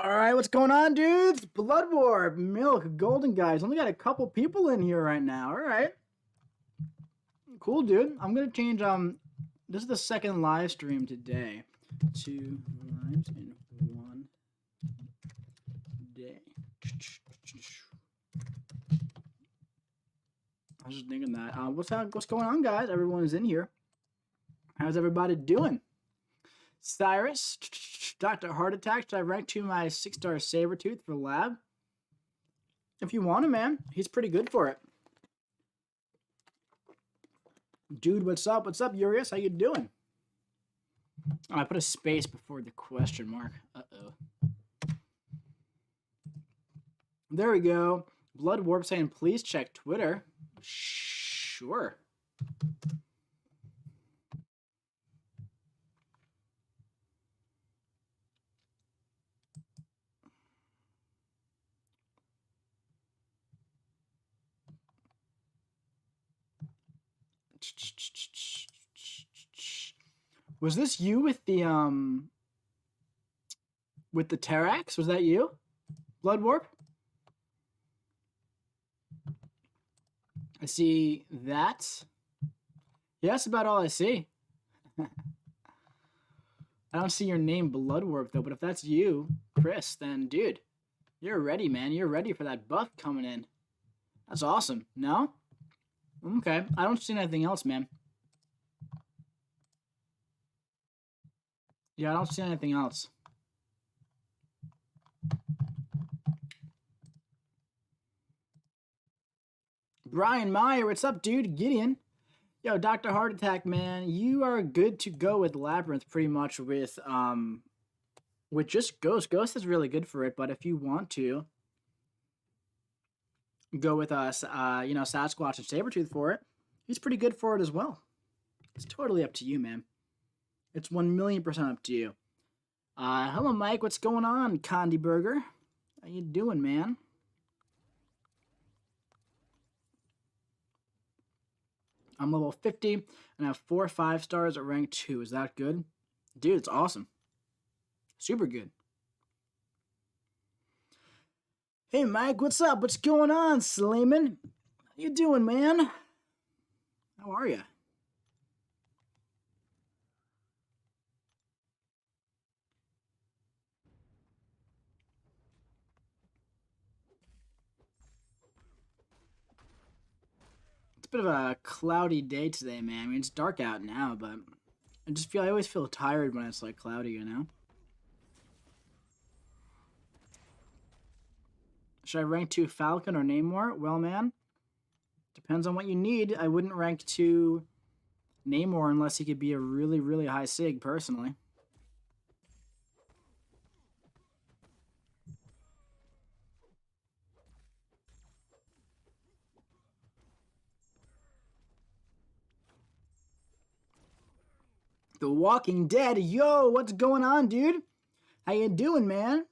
All right, what's going on, dudes? Blood War, Milk, Golden Guys. Only got a couple people in here right now. All right, cool, dude. I'm gonna change. This is the second live stream today. 2 lives in 1 day. I was just thinking that. What's going on, guys? Everyone is in here. How's everybody doing? Cyrus, Dr. Heart Attack. Should I rank to my 6-star Sabretooth for lab? If you want him, man. He's pretty good for it. Dude, what's up? What's up, Urias? How you doing? Oh, I put a space before the question mark. Uh-oh. There we go. Blood Warp saying, please check Twitter. Sure. Was this you with the Terax? Was that you? Blood Warp? I see that. Yeah, that's about all I see. I don't see your name Blood Warp though, but if that's you, Chris, then dude, you're ready, man. You're ready for that buff coming in. That's awesome. No? Okay. I don't see anything else, man. Yeah, I don't see anything else. Brian Meyer, what's up, dude? Gideon. Yo, Dr. Heart Attack, man, you are good to go with Labyrinth pretty much with just Ghost. Ghost is really good for it, but if you want to go with us, Sasquatch and Sabretooth for it, he's pretty good for it as well. It's totally up to you, man. It's 1,000,000% up to you. Hello, Mike. What's going on, Condi Burger? How you doing, man? I'm level 50, and I have 4 5-stars at rank 2. Is that good? Dude, it's awesome. Super good. Hey, Mike, what's up? What's going on, Slayman? How you doing, man? How are you? It's a bit of a cloudy day today, man. I mean, it's dark out now, but I always feel tired when it's like cloudy, you know? Should I rank 2 Falcon or Namor? Well, man, depends on what you need. I wouldn't rank 2 Namor unless he could be a really, really high sig, personally. The Walking Dead. Yo, what's going on, dude? How you doing, man?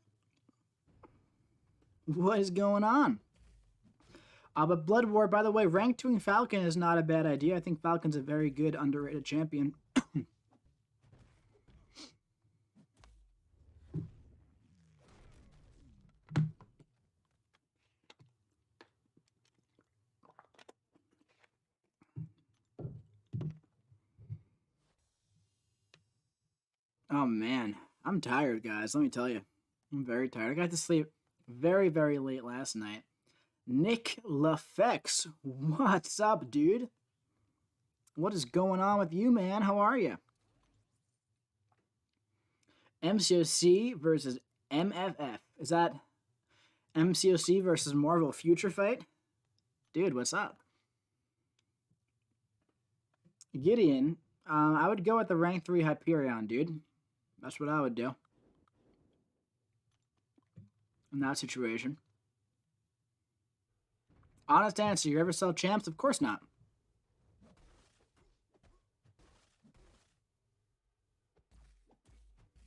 What is going on? But Blood War, by the way, rank 2ing Falcon is not a bad idea. I think Falcon's a very good, underrated champion. Oh, man. I'm tired, guys. Let me tell you. I'm very tired. I got to sleep very, very late last night. Nick LaFex, what's up, dude? What is going on with you, man? How are you? MCOC versus MFF. Is that MCOC versus Marvel Future Fight? Dude, what's up? Gideon, I would go with the rank 3 Hyperion, dude. That's what I would do in that situation. Honest answer, you ever sell champs? Of course not.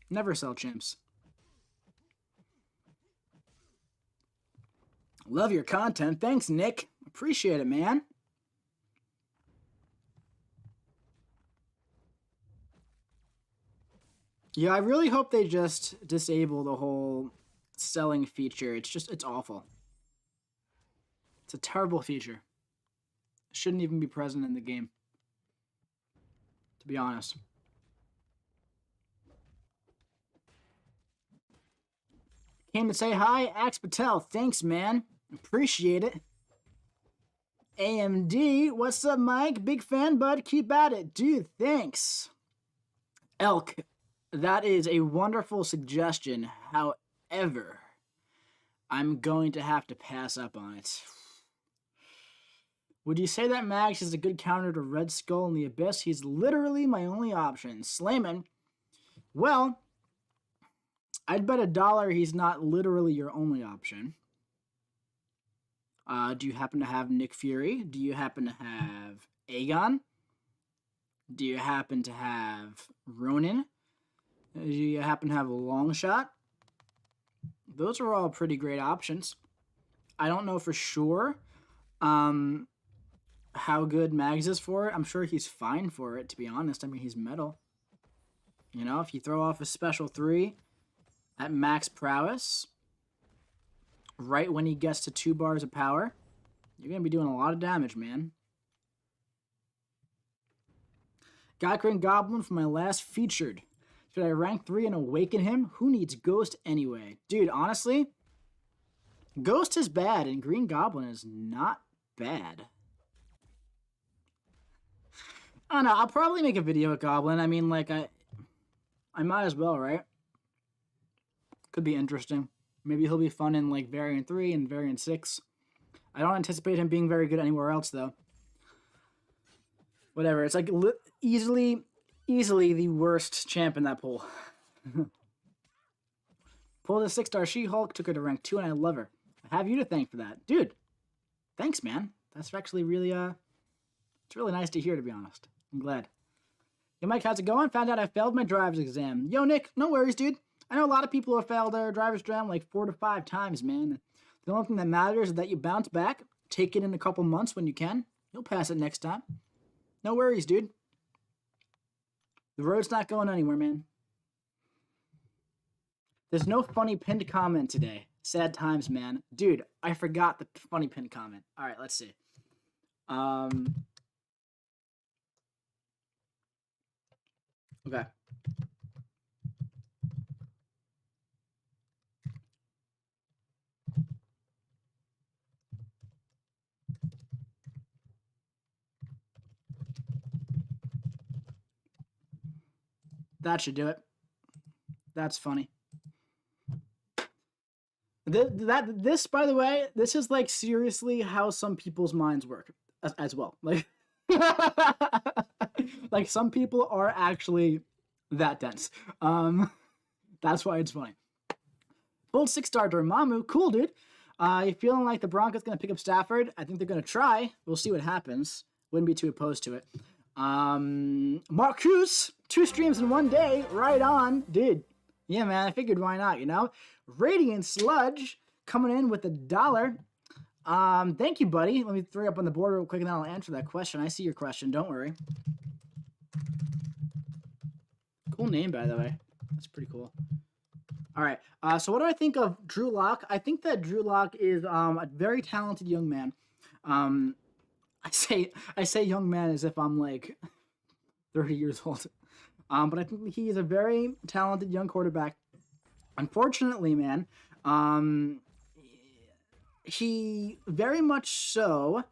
Never sell chimps. Love your content. Thanks, Nick. Appreciate it, man. Yeah, I really hope they just disable the whole selling feature. It's awful. It's a terrible feature. It shouldn't even be present in the game, to be honest. Came to say hi, Axe Patel. Thanks, man. Appreciate it. AMD, what's up, Mike? Big fan, bud. Keep at it. Dude, thanks. Elk, that is a wonderful suggestion. However, I'm going to have to pass up on it. Would you say that Max is a good counter to Red Skull in the Abyss? He's literally my only option. Slayman, well, I'd bet $1 he's not literally your only option. Do you happen to have Nick Fury? Do you happen to have Aegon? Do you happen to have Ronin? Do you happen to have a Longshot? Those are all pretty great options. I don't know for sure how good Mags is for it. I'm sure he's fine for it, to be honest. I mean, he's metal. You know, if you throw off a special 3 at max prowess, right when he gets to 2 bars of power, you're going to be doing a lot of damage, man. Got Green Goblin for my last featured. Should I rank 3 and awaken him? Who needs Ghost anyway? Dude, honestly, Ghost is bad and Green Goblin is not bad. I don't know, I'll probably make a video with Goblin. I mean, like, I might as well, right? Could be interesting. Maybe he'll be fun in, like, Variant 3 and Variant 6. I don't anticipate him being very good anywhere else, though. Whatever, it's, like, easily the worst champ in that pool. Pulled a 6-star She-Hulk, took her to rank 2, and I love her. I have you to thank for that. Dude, thanks, man. That's actually really, it's really nice to hear, to be honest. I'm glad. Yo, Mike, how's it going? Found out I failed my driver's exam. Yo, Nick, no worries, dude. I know a lot of people have failed their driver's exam like 4 to 5 times, man. The only thing that matters is that you bounce back, take it in a couple months when you can. You'll pass it next time. No worries, dude. The road's not going anywhere, man. There's no funny pinned comment today. Sad times, man. Dude, I forgot the funny pinned comment. All right, let's see. Okay. That should do it. That's funny. This, by the way, this is like seriously how some people's minds work as well. Like, like some people are actually that dense. That's why it's funny. Bold 6-star Dormammu, cool, dude. You feeling like the Broncos gonna pick up Stafford? I think they're gonna try. We'll see what happens. Wouldn't be too opposed to it. Marcus, 2 streams in 1 day, right on, dude. Yeah, man, I figured why not, you know? Radiant Sludge coming in with $1. Thank you, buddy. Let me throw you up on the board real quick and then I'll answer that question. I see your question, don't worry. Cool name, by the way. That's pretty cool. All right, so what do I think of Drew Lock? I think that Drew Lock is a very talented young man. I say young man as if I'm like 30 years old. But I think he is a very talented young quarterback. Unfortunately, man, he very much so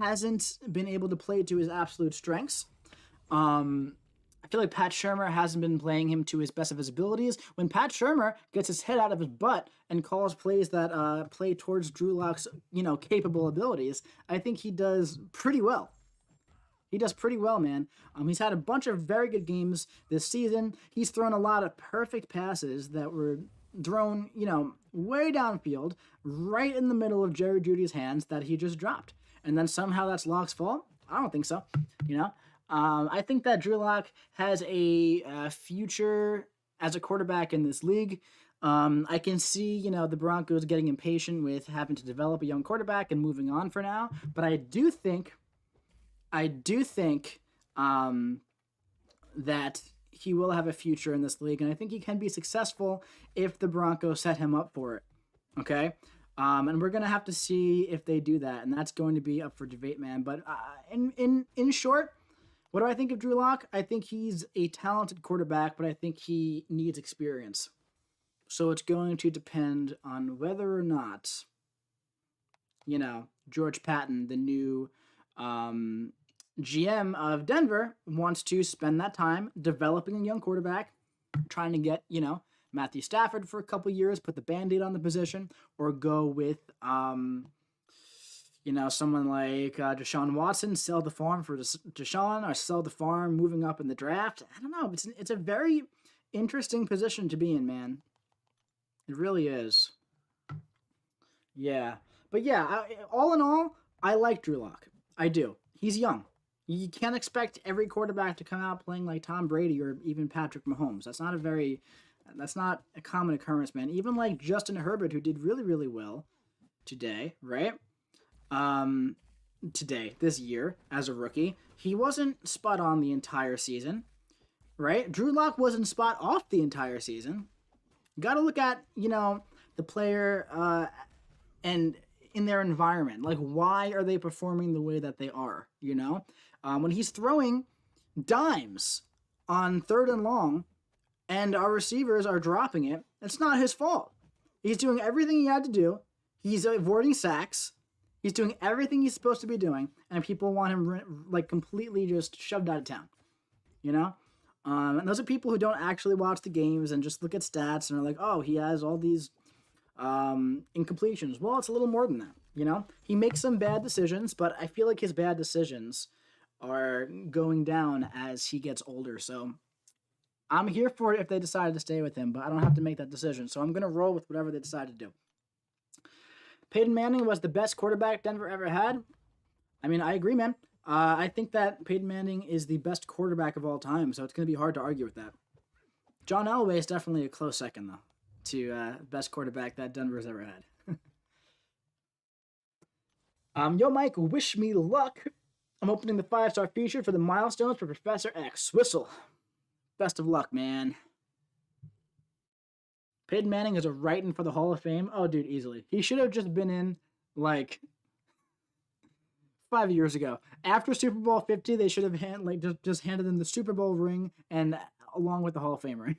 hasn't been able to play to his absolute strengths. I feel like Pat Shurmur hasn't been playing him to his best of his abilities. When Pat Shurmur gets his head out of his butt and calls plays that play towards Drew Lock's, capable abilities, I think he does pretty well. He does pretty well, man. He's had a bunch of very good games this season. He's thrown a lot of perfect passes that were thrown, way downfield, right in the middle of Jerry Jeudy's hands that he just dropped. And then somehow that's Lock's fault? I don't think so, I think that Drew Lock has a future as a quarterback in this league. I can see, the Broncos getting impatient with having to develop a young quarterback and moving on for now. But I do think that he will have a future in this league, and I think he can be successful if the Broncos set him up for it. Okay? And we're gonna have to see if they do that, and that's going to be up for debate, man. But in short, what do I think of Drew Lock? I think he's a talented quarterback, but I think he needs experience. So it's going to depend on whether or not, George Patton, the new GM of Denver, wants to spend that time developing a young quarterback, trying to get, Matthew Stafford for a couple years, put the Band-Aid on the position, or go with, someone like Deshaun Watson, sell the farm for Deshaun, or sell the farm moving up in the draft. I don't know. It's a very interesting position to be in, man. It really is. Yeah. But yeah, all in all, I like Drew Lock. I do. He's young. You can't expect every quarterback to come out playing like Tom Brady or even Patrick Mahomes. That's not a common occurrence, man. Even like Justin Herbert, who did really, really well today, right? This year as a rookie, he wasn't spot on the entire season, right? Drew Lock wasn't spot off the entire season. Got to look at, the player and in their environment. Like, why are they performing the way that they are, When he's throwing dimes on 3rd and long and our receivers are dropping it, it's not his fault. He's doing everything he had to do. He's avoiding sacks. He's doing everything he's supposed to be doing, and people want him like completely just shoved out of town, And those are people who don't actually watch the games and just look at stats and are like, oh, he has all these incompletions. Well, it's a little more than that, He makes some bad decisions, but I feel like his bad decisions are going down as he gets older. So I'm here for it if they decide to stay with him, but I don't have to make that decision. So I'm going to roll with whatever they decide to do. Peyton Manning was the best quarterback Denver ever had. I mean, I agree, man. I think that Peyton Manning is the best quarterback of all time, so it's going to be hard to argue with that. John Elway is definitely a close second, though, to best quarterback that Denver's ever had. Yo, Mike, wish me luck. I'm opening the 5-star feature for the milestones for Professor X. Whistle. Best of luck, man. Peyton Manning is a write-in for the Hall of Fame. Oh, dude, easily. He should have just been in, 5 years ago. After Super Bowl 50, they should have just handed him the Super Bowl ring and along with the Hall of Fame ring.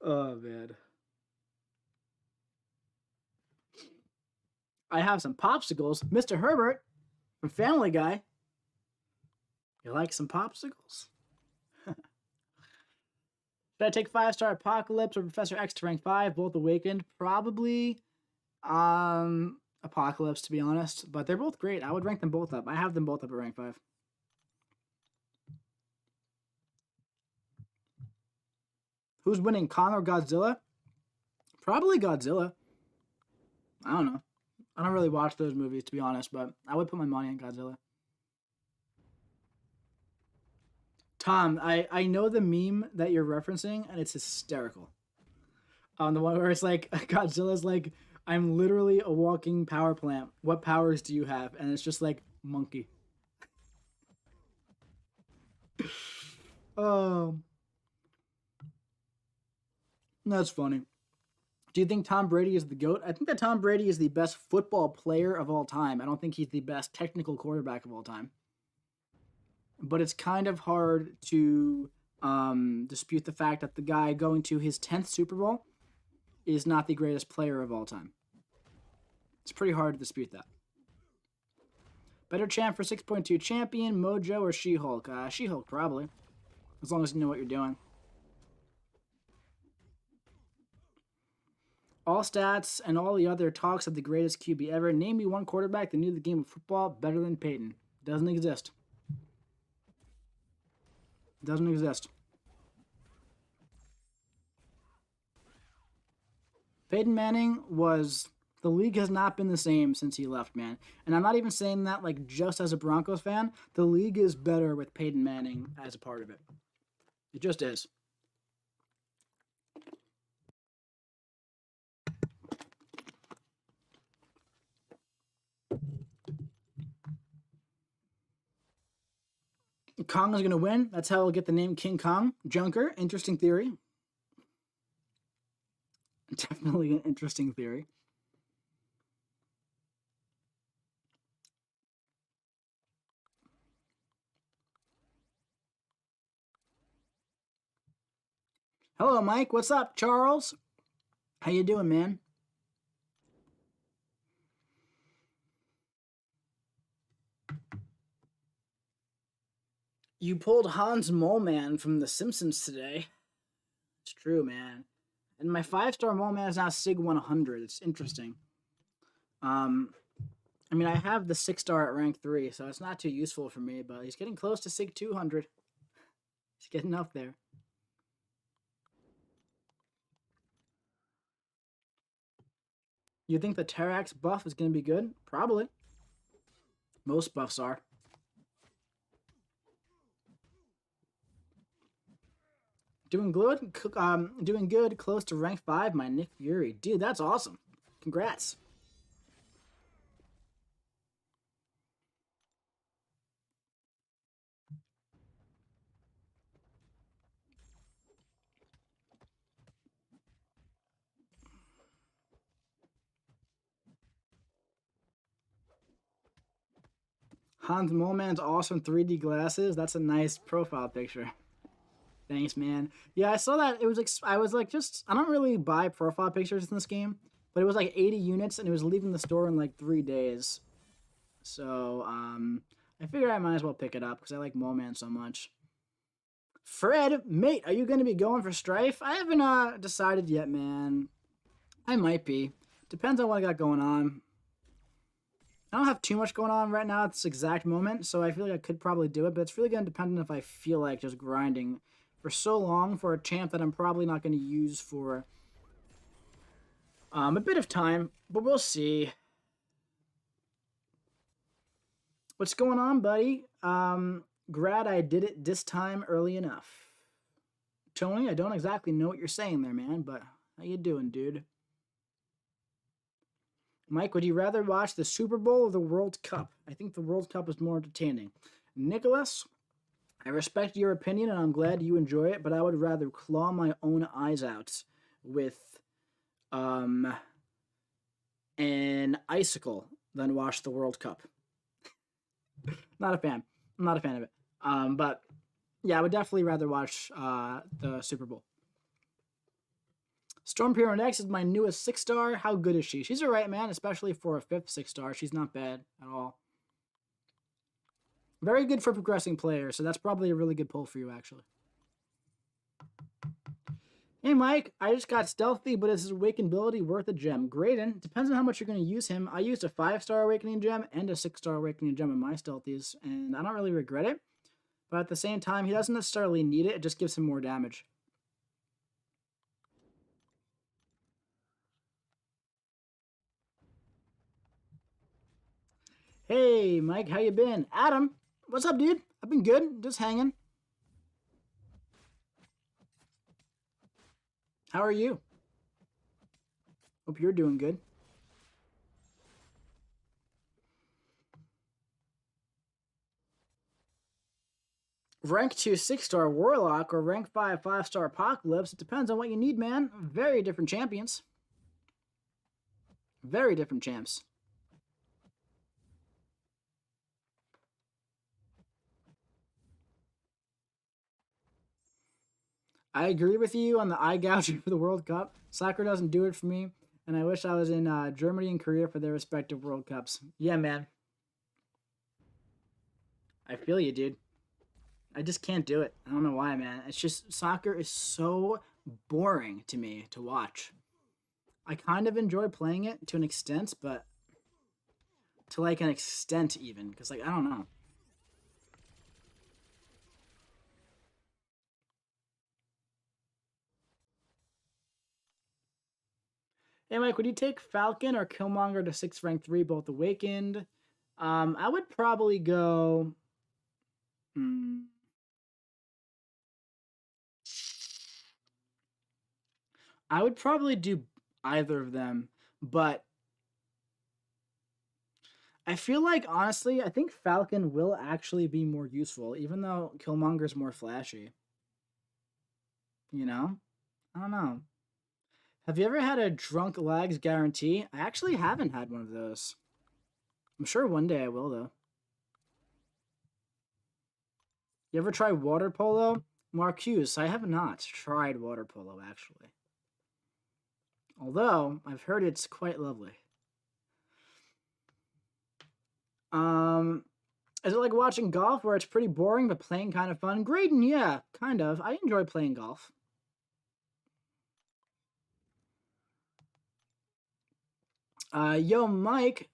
Oh, man. I have some popsicles. Mr. Herbert from Family Guy. You like some popsicles? Should I take 5-star Apocalypse or Professor X to rank 5? Both awakened. Probably Apocalypse, to be honest. But they're both great. I would rank them both up. I have them both up at rank 5. Who's winning, Kong or Godzilla? Probably Godzilla. I don't know. I don't really watch those movies, to be honest, but I would put my money on Godzilla. Tom, I know the meme that you're referencing, and it's hysterical. The one where it's like, Godzilla's like, I'm literally a walking power plant. What powers do you have? And it's just like, monkey. Oh. That's funny. Do you think Tom Brady is the GOAT? I think that Tom Brady is the best football player of all time. I don't think he's the best technical quarterback of all time. But it's kind of hard to dispute the fact that the guy going to his 10th Super Bowl is not the greatest player of all time. It's pretty hard to dispute that. Better champ for 6.2 champion, Mojo, or She-Hulk? She-Hulk, probably. As long as you know what you're doing. All stats and all the other talks of the greatest QB ever. Name me one quarterback that knew the game of football better than Peyton. Doesn't exist. Doesn't exist. Peyton Manning was... The league has not been the same since he left, man. And I'm not even saying that like just as a Broncos fan. The league is better with Peyton Manning as a part of it. It just is. Kong is going to win. That's how we'll get the name King Kong. Junker, interesting theory. Definitely an interesting theory. Hello, Mike. What's up, Charles? How you doing, man? You pulled Hans Moleman from The Simpsons today. It's true, man. And my 5-star Moleman is now Sig 100. It's interesting. I mean, I have the 6-star at rank 3, so it's not too useful for me, but he's getting close to Sig 200. He's getting up there. You think the Terax buff is going to be good? Probably. Most buffs are. Doing good, close to rank 5, my Nick Fury. Dude, that's awesome. Congrats. Hans Moleman's awesome 3D glasses. That's a nice profile picture. Thanks, man. Yeah, I saw that. It was like I was like, just I don't really buy profile pictures in this game, but it was like 80 units, and it was leaving the store in like 3 days. So I figured I might as well pick it up because I like Moleman so much. Fred, mate, are you going to be going for Strife? I haven't decided yet, man. I might be. Depends on what I got going on. I don't have too much going on right now at this exact moment, so I feel like I could probably do it, but it's really going to depend on if I feel like just grinding for so long for a champ that I'm probably not going to use for a bit of time, but we'll see. What's going on, buddy? Grad, I did it this time early enough. Tony, I don't exactly know what you're saying there, man, but how you doing, dude? Mike, would you rather watch the Super Bowl or the World Cup? I think the World Cup is more entertaining. Nicholas, I respect your opinion and I'm glad you enjoy it, but I would rather claw my own eyes out with an icicle than watch the World Cup. Not a fan. I'm not a fan of it. But yeah, I would definitely rather watch the Super Bowl. Storm Pyramid X is my newest 6-star. How good is she? She's alright, man, especially for a 5th 6-star. She's not bad at all. Very good for progressing players, so that's probably a really good pull for you, actually. Hey, Mike, I just got Stealthy, but is his Awakened ability worth a gem? Graydon, depends on how much you're going to use him. I used a 5-star Awakening gem and a 6-star Awakening gem in my Stealthies, and I don't really regret it. But at the same time, he doesn't necessarily need it. It just gives him more damage. Hey, Mike, how you been? Adam, what's up, dude? I've been good, just hanging. How are you? Hope you're doing good. Rank 2 6-star Warlock or rank 5 5-star Apocalypse. It depends on what you need, man. Very different champions. Very different champs. I agree with you on the eye gouging for the World Cup. Soccer doesn't do it for me, and I wish I was in Germany and Korea for their respective World Cups. Yeah, man. I feel you, dude. I just can't do it. I don't know why, man. It's just soccer is so boring to me to watch. I kind of enjoy playing it to an extent, but to like an extent even, because like I don't know. Hey, Mike, would you take Falcon or Killmonger to 6 rank 3, both awakened? I would probably go. Hmm, I would probably do either of them, but I feel like, honestly, I think Falcon will actually be more useful, even though Killmonger's more flashy. You know? I don't know. Have you ever had a drunk lags guarantee? I actually haven't had one of those. I'm sure one day I will, though. You ever try water polo? Marcuse, I have not tried water polo, actually. Although, I've heard it's quite lovely. Is it like watching golf where it's pretty boring but playing kind of fun? Graydon, yeah, kind of. I enjoy playing golf. Yo, Mike,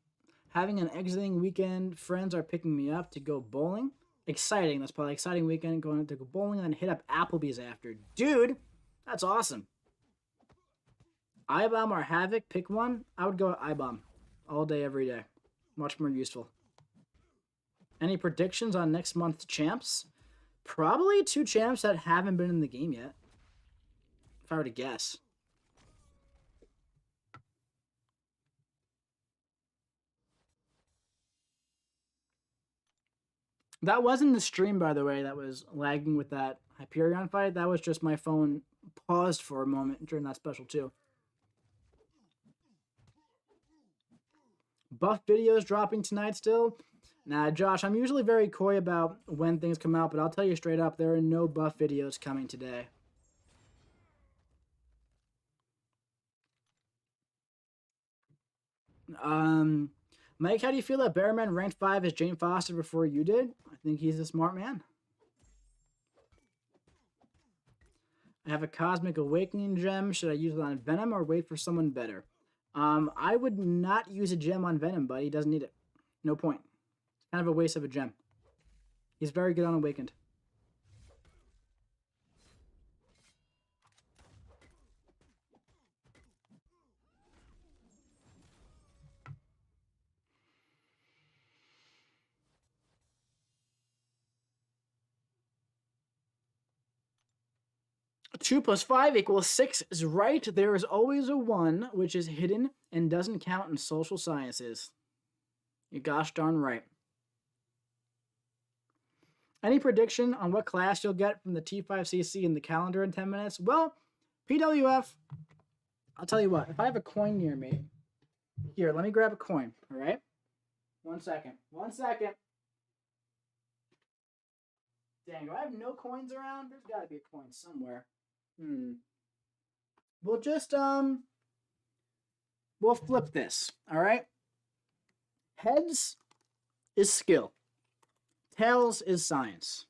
having an exiting weekend. Friends are picking me up to go bowling. Exciting. That's probably exciting weekend. Going to go bowling and then hit up Applebee's after. Dude, that's awesome. IBOM or Havoc, pick one. I would go IBOM all day, every day. Much more useful. Any predictions on next month's champs? Probably 2 champs that haven't been in the game yet. If I were to guess. That wasn't the stream, by the way, that was lagging with that Hyperion fight. That was just my phone paused for a moment during that special too. Buff videos dropping tonight still? Nah, Josh, I'm usually very coy about when things come out, but I'll tell you straight up, there are no buff videos coming today. Mike, how do you feel that Bearman ranked 5 as Jane Foster before you did? I think he's a smart man. I have a Cosmic Awakening gem. Should I use it on Venom or wait for someone better? I would not use a gem on Venom, buddy. He doesn't need it. No point. It's kind of a waste of a gem. He's very good on Awakened. Two plus 5 equals 6 is right. There is always a 1, which is hidden and doesn't count in social sciences. You're gosh darn right. Any prediction on what class you'll get from the T5CC in the calendar in 10 minutes? Well, PWF, I'll tell you what. If I have a coin near me, here, let me grab a coin, all right? 1 second. 1 second. Dang, do I have no coins around? There's got to be a coin somewhere. We'll just, we'll flip this, all right? Heads is skill. Tails is science.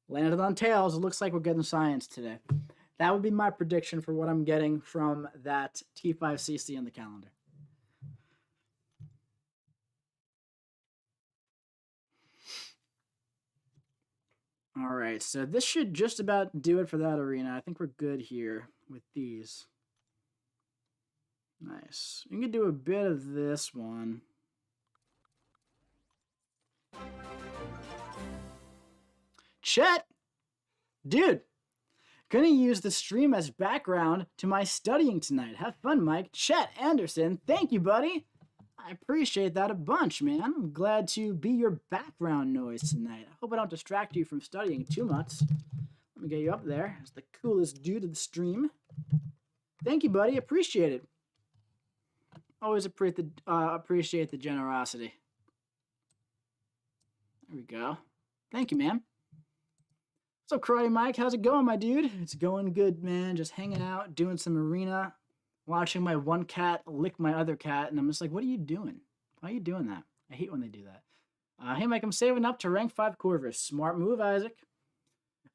Landed on tails. It looks like we're getting science today. That would be my prediction for what I'm getting from that T5CC in the calendar. All right, so this should just about do it for that arena. I think we're good here with these. Nice. You can do a bit of this one. Chet! Dude! Gonna use the stream as background to my studying tonight. Have fun, Mike. Chet Anderson, thank you, buddy. I appreciate that a bunch, man. I'm glad to be your background noise tonight. I hope I don't distract you from studying too much. Let me get you up there as the coolest dude of the stream. Thank you, buddy. Appreciate it. Always appreciate the generosity. There we go. Thank you, man. What's up, Karate Mike? How's it going, my dude? It's going good, man. Just hanging out, doing some arena, watching my one cat lick my other cat, and I'm just like, what are you doing? Why are you doing that? I hate when they do that. Hey, Mike, I'm saving up to rank 5 Corvus. Smart move, Isaac.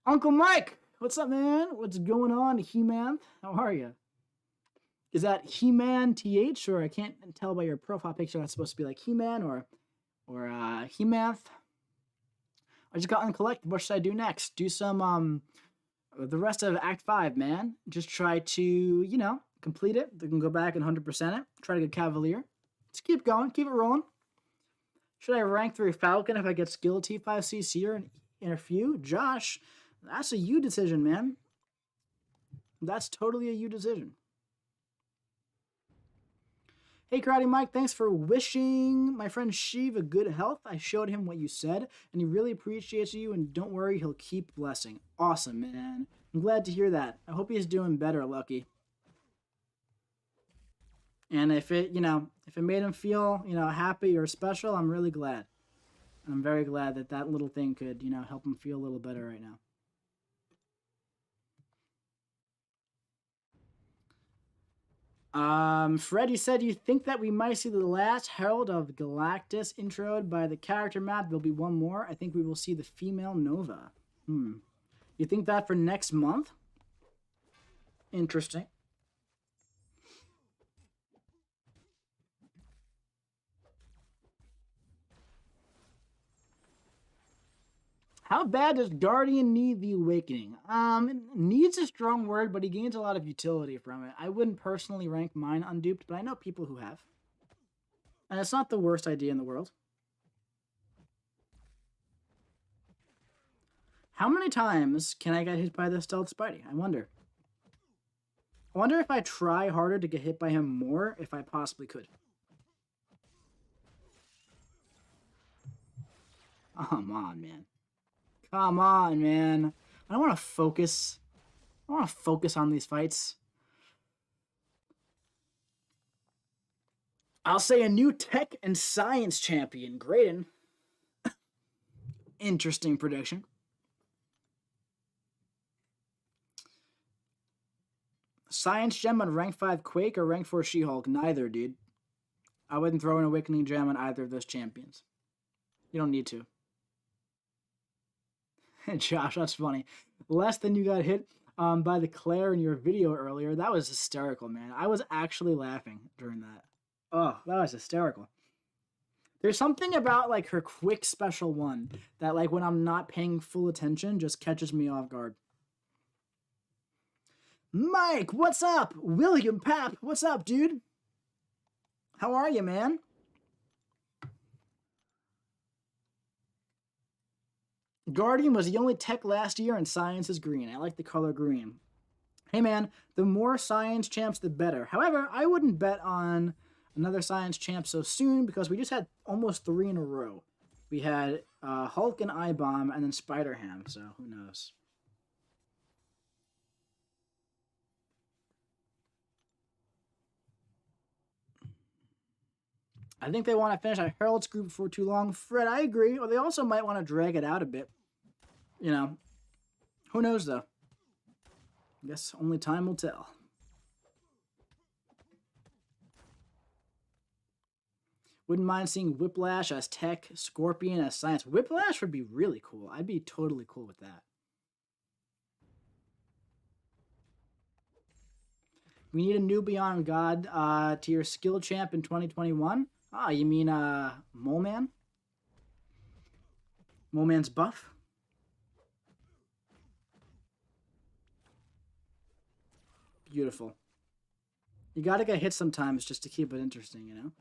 Uncle Mike! What's up, man? What's going on, He-Man? How are you? Is that He-Man TH, or I can't tell by your profile picture that's supposed to be like He-Man or He-Math? I just got uncollected. What should I do next? Do some, the rest of Act 5, man. Just try to, you know, complete it. They can go back and 100% it. Try to get Cavalier. Just keep going. Keep it rolling. Should I rank 3 Falcon if I get skill T5CC or in a few? Josh, that's a you decision, man. That's totally a you decision. Hey, Karate Mike, thanks for wishing my friend Shiva good health. I showed him what you said, and he really appreciates you, and don't worry, he'll keep blessing. Awesome, man. I'm glad to hear that. I hope he's doing better, Lucky. And if it, if it made him feel, happy or special, I'm really glad. I'm very glad that that little thing could, help him feel a little better right now. Fred, you said you think that we might see the last Herald of Galactus introed by the character map. There'll be one more. I think we will see the female Nova. You think that for next month? Interesting. How bad does Guardian need the Awakening? Needs a strong word, but he gains a lot of utility from it. I wouldn't personally rank mine unduped, but I know people who have. And it's not the worst idea in the world. How many times can I get hit by the Stealth Spidey? I wonder. I wonder if I try harder to get hit by him more, if I possibly could. Come on, man. Come on, man. I don't want to focus. I want to focus on these fights. I'll say a new tech and science champion, Graydon. Interesting prediction. Science gem on rank 5 Quake or rank 4 She-Hulk? Neither, dude. I wouldn't throw an Awakening gem on either of those champions. You don't need to. Josh, that's funny. Less than you got hit by the Claire in your video earlier. That was hysterical, man. I was actually laughing during that. Oh, that was hysterical. There's something about like her quick special one that like when I'm not paying full attention just catches me off guard. Mike, what's up? William Pap, what's up, dude? How are you, man? Guardian was the only tech last year, and science is green. I like the color green. Hey, man, the more science champs, the better. However, I wouldn't bet on another science champ so soon because we just had almost 3 in a row. We had Hulk and I-Bomb and then Spider-Ham, so who knows. I think they want to finish a Herald's group before too long. Fred, I agree. Or they also might want to drag it out a bit. Who knows, though? I guess only time will tell. Wouldn't mind seeing Whiplash as tech, Scorpion as science. Whiplash would be really cool. I'd be totally cool with that. We need a new Beyond God tier skill champ in 2021. Ah, you mean Mole Man? Mole Man's buff? Beautiful. You gotta get hit sometimes just to keep it interesting, you know?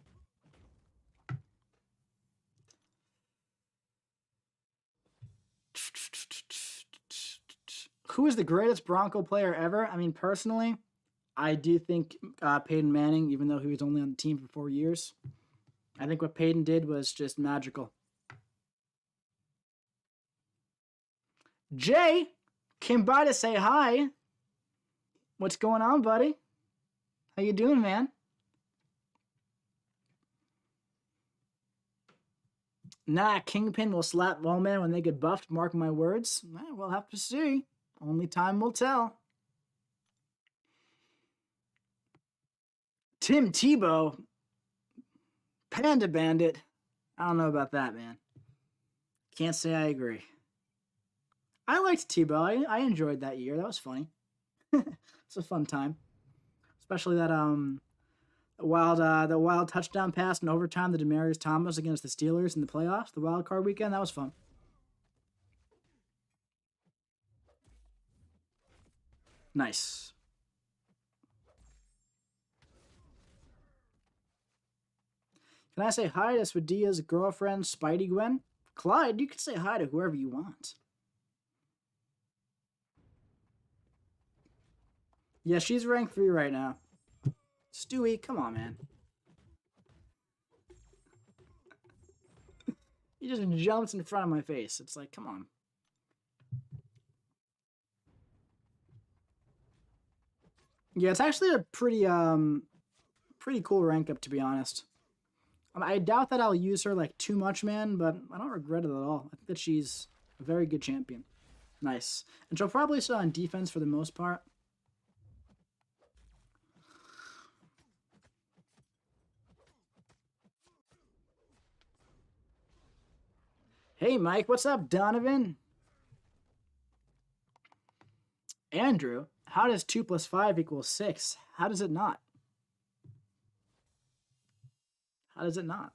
Who is the greatest Bronco player ever? I mean, personally, I do think Peyton Manning, even though he was only on the team for 4 years. I think what Peyton did was just magical. Jay came by to say hi. What's going on, buddy? How you doing, man? Nah, Kingpin will slap Wallman when they get buffed, mark my words. We'll have to see. Only time will tell. Tim Tebow. Panda Bandit. I don't know about that, man. Can't say I agree. I liked Tebow. I enjoyed that year. That was funny. It's a fun time. Especially that the wild touchdown pass in overtime to Demaryius Thomas against the Steelers in the playoffs, the wild card weekend. That was fun. Nice. Can I say hi to Swadia's girlfriend, Spidey Gwen? Clyde, you can say hi to whoever you want. Yeah, she's ranked 3 right now. Stewie, come on, man. He just jumps in front of my face. It's like, come on. Yeah, it's actually a pretty cool rank up, to be honest. I doubt that I'll use her like too much, man, but I don't regret it at all. I think that she's a very good champion. Nice. And she'll probably sit on defense for the most part. Hey, Mike, what's up, Donovan? Andrew, how does 2 plus 5 equal 6? How does it not? How does it not?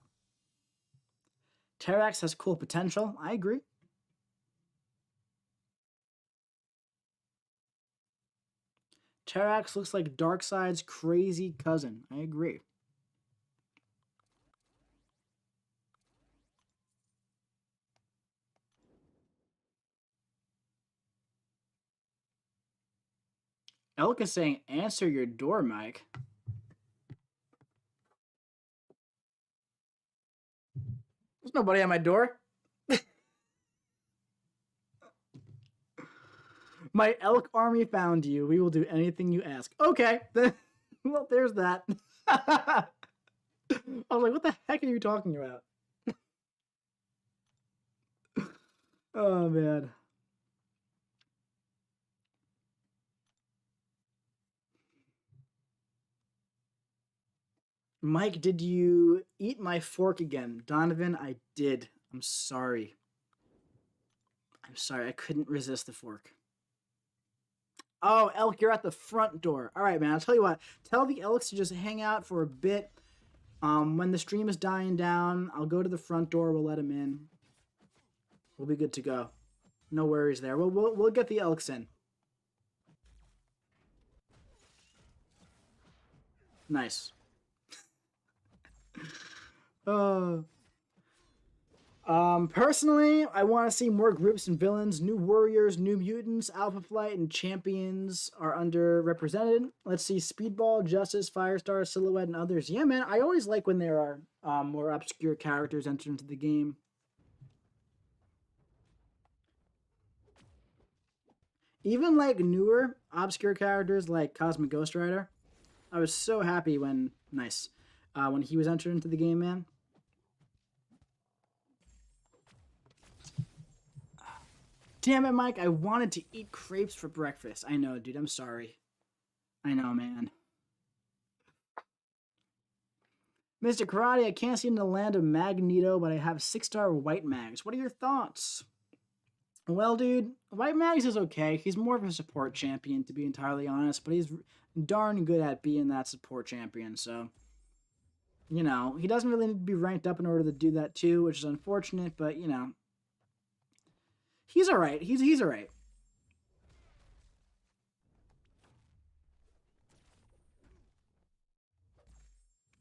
Terrax has cool potential. I agree. Terrax looks like Darkseid's crazy cousin. I agree. Elk is saying, answer your door, Mike. There's nobody at my door. My elk army found you. We will do anything you ask. Okay. Well, there's that. I was like, what the heck are you talking about? Oh, man. Mike, did you eat my fork again? Donovan, I did. I'm sorry. I'm sorry. I couldn't resist the fork. Oh, Elk, you're at the front door. All right, man. I'll tell you what. Tell the Elks to just hang out for a bit. When the stream is dying down, I'll go to the front door. We'll let them in. We'll be good to go. No worries there. We'll get the Elks in. Nice. Personally, I want to see more groups and villains. New warriors, new mutants, Alpha Flight, and champions are underrepresented. Let's see Speedball, Justice, Firestar, Silhouette, and others. Yeah, man, I always like when there are more obscure characters enter into the game. Even like newer obscure characters like Cosmic Ghost Rider, I was so happy when when he was entered into the game, man. Damn it, Mike! I wanted to eat crepes for breakfast. I know, dude. I'm sorry. I know, man. Mr. Karate, I can't seem to land a Magneto, but I have 6-star White Mags. What are your thoughts? Well, dude, White Mags is okay. He's more of a support champion, to be entirely honest, but he's darn good at being that support champion, so... You know, he doesn't really need to be ranked up in order to do that too, which is unfortunate, but, you know... He's alright. He's alright.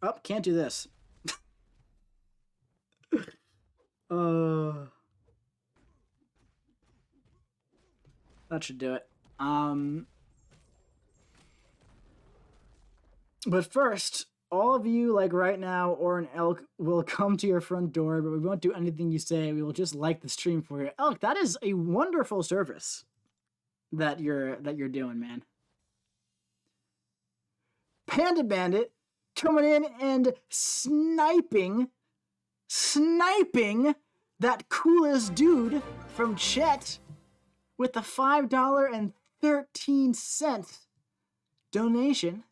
Oh, can't do this. That should do it. But first, all of you, like right now, or an Elk, will come to your front door, but we won't do anything you say. We will just like the stream for you. Elk, that is a wonderful service that you're doing, man. Panda Bandit coming in and sniping that coolest dude from Chet with the $5.13 donation.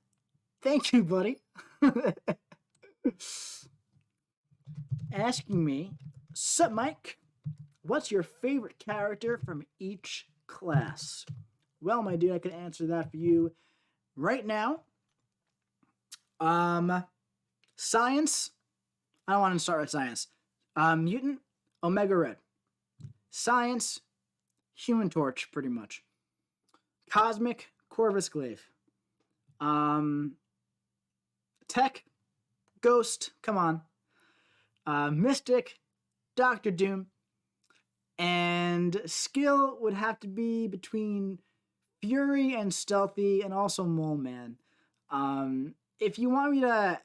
Thank you, buddy. Asking me, sup, Mike? What's your favorite character from each class? Well, my dude, I can answer that for you right now. Science. I don't want to start with science. Mutant, Omega Red. Science, Human Torch, pretty much. Cosmic, Corvus Glaive. Tech, Ghost, come on. Mystic, Doctor Doom. And skill would have to be between Fury and Stealthy, and also Mole Man. If you want me to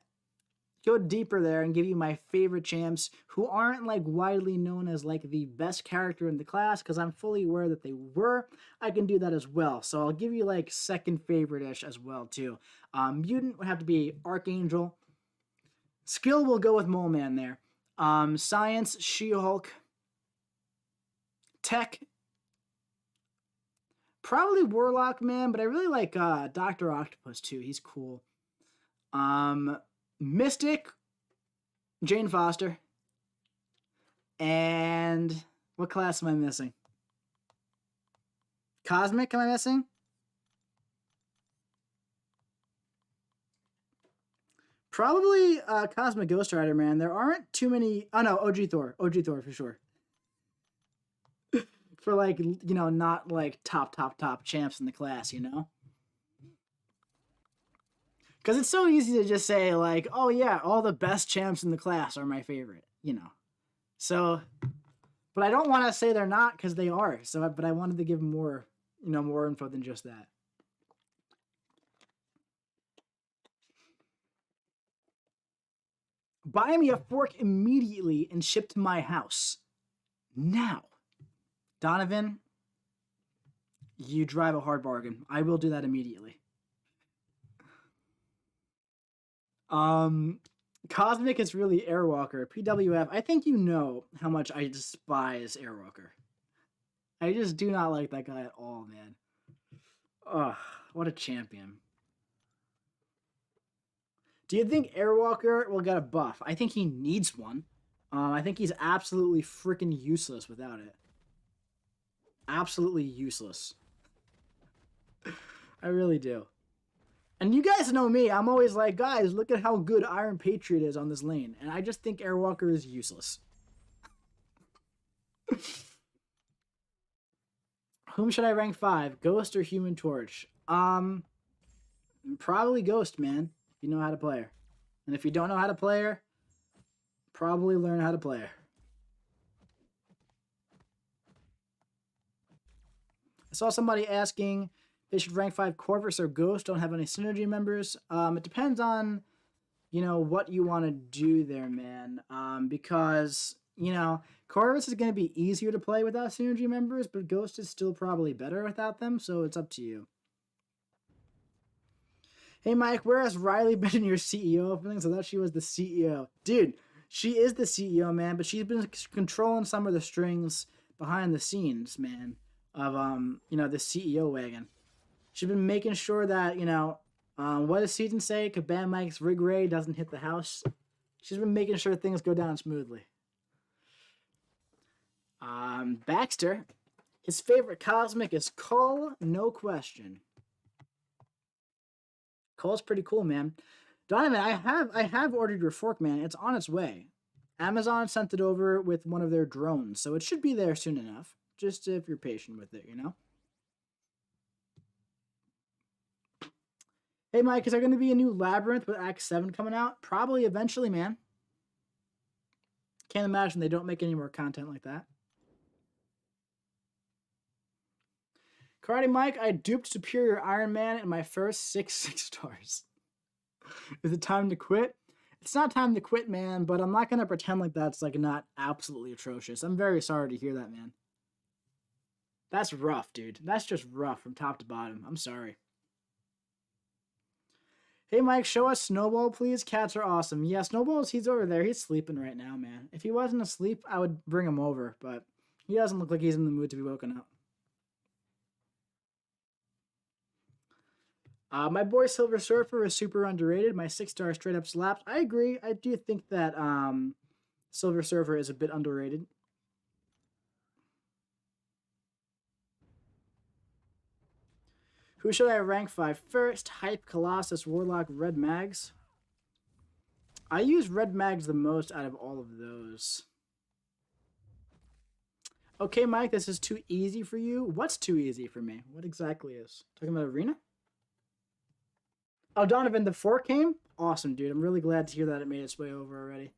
go deeper there and give you my favorite champs who aren't like widely known as like the best character in the class, because I'm fully aware that they were. I can do that as well. So I'll give you like second favorite-ish as well too. Mutant would have to be Archangel. Skill will go with Mole Man there. Science, She-Hulk. Tech, probably Warlock Man, but I really like Dr. Octopus too. He's cool. Mystic, Jane Foster. And what class am I missing? Cosmic, am I missing? Probably Cosmic Ghost Rider, man. There aren't too many. Oh no, OG Thor. OG Thor for sure. For like, you know, not like top champs in the class, you know? Because it's so easy to just say like, oh yeah, all the best champs in the class are my favorite, you know? So, but I don't want to say they're not, because they are. So, but I wanted to give more, you know, more info than just that. Buy me a fork immediately and ship to my house. Now. Donovan, you drive a hard bargain. I will do that immediately. Cosmic is really Airwalker. PWF, I think you know how much I despise Airwalker. I just do not like that guy at all, man. Ugh, what a champion. Do you think Airwalker will get a buff? I think he needs one. I think he's absolutely freaking useless without it. Absolutely useless. I really do. And you guys know me. I'm always like, guys, look at how good Iron Patriot is on this lane. And I just think Airwalker is useless. Whom should I rank 5? Ghost or Human Torch? Probably Ghost, man. If you know how to play her. And if you don't know how to play her, probably learn how to play her. I saw somebody asking they should rank 5 Corvus or Ghost. Don't have any Synergy members. It depends on, you know, what you want to do there, man. Because, you know, Corvus is going to be easier to play without Synergy members, but Ghost is still probably better without them, so it's up to you. Hey, Mike, where has Riley been in your CEO openings? I thought she was the CEO. Dude, she is the CEO, man, but she's been controlling some of the strings behind the scenes, man, of, you know, the CEO wagon. She's been making sure that, you know, what does Season say? Kabam Mike's rig ray doesn't hit the house. She's been making sure things go down smoothly. Baxter, his favorite Cosmic is Cull, no question. Cull's pretty cool, man. Donovan, I have ordered your fork, man. It's on its way. Amazon sent it over with one of their drones, so it should be there soon enough. Just if you're patient with it, you know? Hey, Mike, is there going to be a new Labyrinth with Act 7 coming out? Probably eventually, man. Can't imagine they don't make any more content like that. Karate Mike, I duped Superior Iron Man in my first 6 stars. Is it time to quit? It's not time to quit, man, but I'm not going to pretend like that's like not absolutely atrocious. I'm very sorry to hear that, man. That's rough, dude. That's just rough from top to bottom. I'm sorry. Hey, Mike, show us Snowball, please. Cats are awesome. Yeah, Snowball's, he's over there. He's sleeping right now, man. If he wasn't asleep, I would bring him over, but he doesn't look like he's in the mood to be woken up. My boy Silver Surfer is super underrated. My 6-star straight up slaps. I agree. I do think that Silver Surfer is a bit underrated. Who should I rank 5 first? Hype, Colossus, Warlock, Red Mags. I use Red Mags the most out of all of those. Okay, Mike, this is too easy for you. What's too easy for me? What exactly is? Talking about Arena? Oh, Donovan, the 4 came? Awesome, dude. I'm really glad to hear that it made its way over already.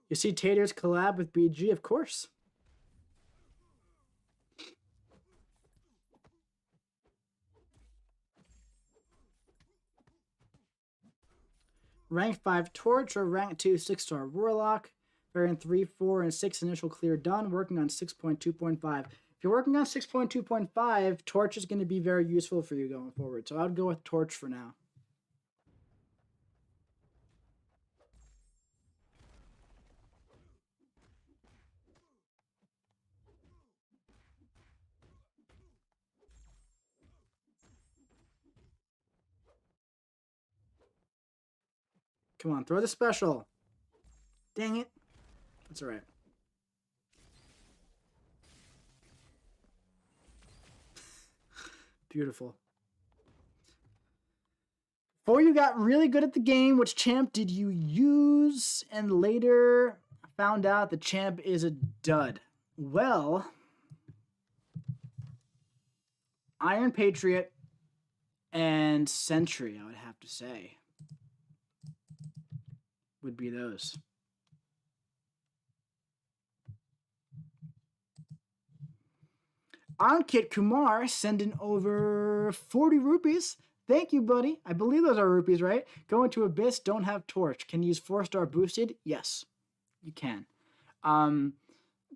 You see Tater's collab with BG? Of course. Rank 5 Torch or Rank 2 6-star Warlock. Variant 3, 4, and 6 initial clear done. Working on 6.2.5. If you're working on 6.2.5, Torch is going to be very useful for you going forward. So I would go with Torch for now. Come on, throw the special. Dang it. That's all right. Beautiful. Before you got really good at the game, which champ did you use and later found out the champ is a dud? Well, Iron Patriot and Sentry, I would have to say, would be those. Ankit Kumar sending over 40 rupees. Thank you, buddy. I believe those are rupees, right? Go into Abyss, don't have Torch. Can you use 4-star boosted? Yes, you can.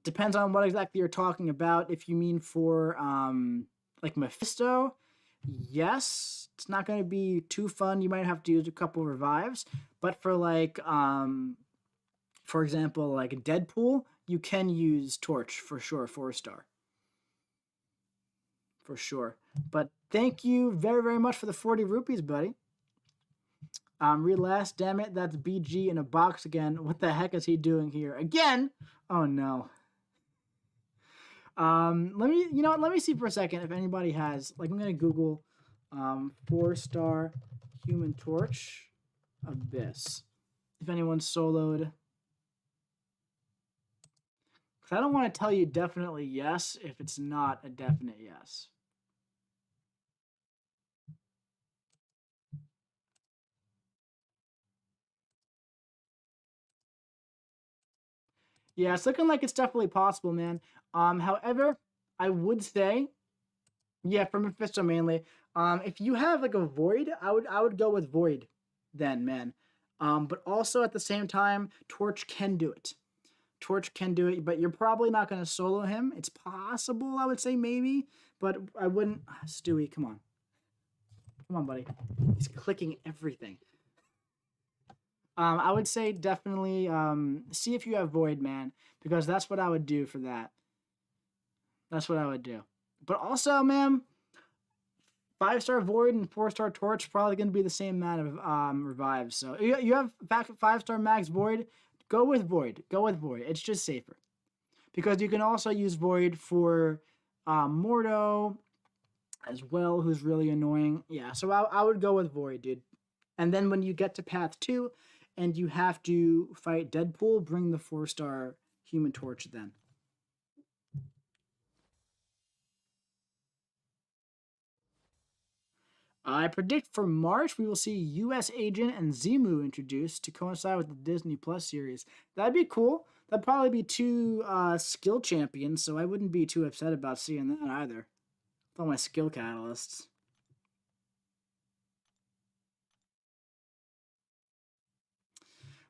Depends on what exactly you're talking about. If you mean for like Mephisto, yes, it's not going to be too fun. You might have to use a couple revives. But for like, for example, like Deadpool, you can use Torch for sure, 4-star. For sure. But thank you very, very much for the 40 rupees, buddy. Read last, damn it, that's BG in a box again. What the heck is he doing here? Again? Oh no. Let me, you know what, let me see for a second if anybody has, like, I'm gonna Google 4-star Human Torch Abyss. If anyone's soloed. Because I don't want to tell you definitely yes if it's not a definite yes. Yeah, it's looking like it's definitely possible, man. However, I would say, yeah, for Mephisto mainly. If you have like a Void, I would go with Void, then, man. But also at the same time, Torch can do it. Torch can do it, but you're probably not going to solo him. It's possible, I would say maybe, but I wouldn't. Stewie, come on, come on, buddy. He's clicking everything. I would say definitely see if you have Void, man, because that's what I would do for that. That's what I would do. But also, man, 5-star Void and 4-star Torch probably going to be the same amount of revives. So you have 5-star Max Void. Go with Void. Go with Void. It's just safer. Because you can also use Void for Mordo as well, who's really annoying. Yeah, so I would go with Void, dude. And then when you get to Path 2 and you have to fight Deadpool, bring the 4-star Human Torch then. I predict for March we will see U.S. Agent and Zemu introduced to coincide with the Disney Plus series. That'd be cool. That'd probably be two skill champions, so I wouldn't be too upset about seeing that either. With all my skill catalysts.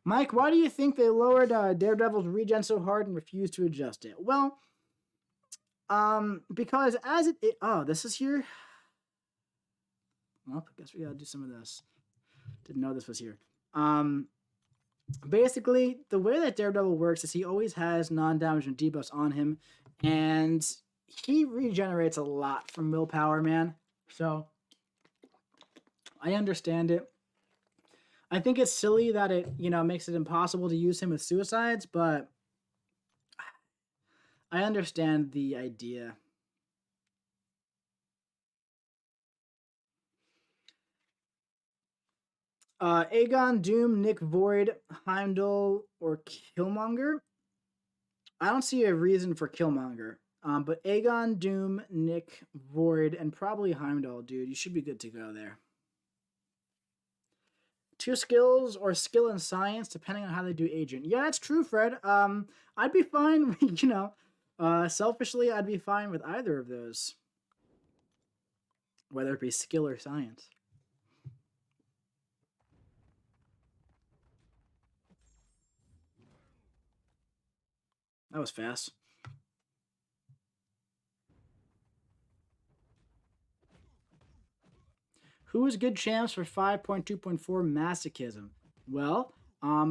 Mike, why do you think they lowered Daredevil's regen so hard and refused to adjust it? Well, because as oh, this is here. Well, I guess we gotta do some of this. Didn't know this was here. Basically, the way that Daredevil works is he always has non-damage and debuffs on him, and he regenerates a lot from willpower, man. So, I understand it. I think it's silly that it, makes it impossible to use him with suicides, but I understand the idea. Aegon, Doom, Nick Void, Heimdall, or Killmonger? I don't see a reason for Killmonger. But Aegon, Doom, Nick, Void, and probably Heimdall, dude. You should be good to go there. 2 skills or skill and science, depending on how they do agent. Yeah, that's true, Fred. I'd be fine, selfishly, I'd be fine with either of those. Whether it be skill or science. That was fast. Who is good champs for 5.2.4 masochism? Well,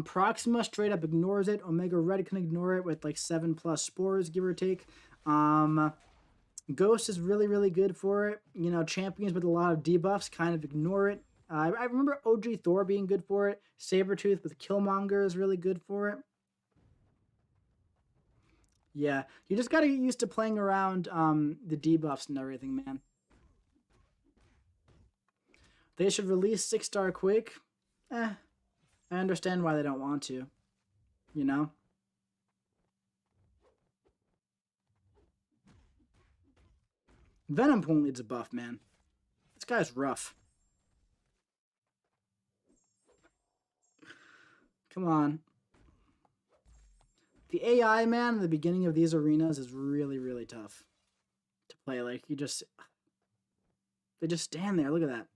Proxima straight up ignores it. Omega Red can ignore it with like 7+ spores, give or take. Ghost is really, really good for it. You know, champions with a lot of debuffs kind of ignore it. I remember OG Thor being good for it. Sabretooth with Killmonger is really good for it. Yeah, you just gotta get used to playing around the debuffs and everything, man. They should release 6-star Quake. I understand why they don't want to. You know? Venom Pool needs a buff, man. This guy's rough. Come on. The AI, man, in the beginning of these arenas is really, really tough to play. Like, they just stand there. Look at that.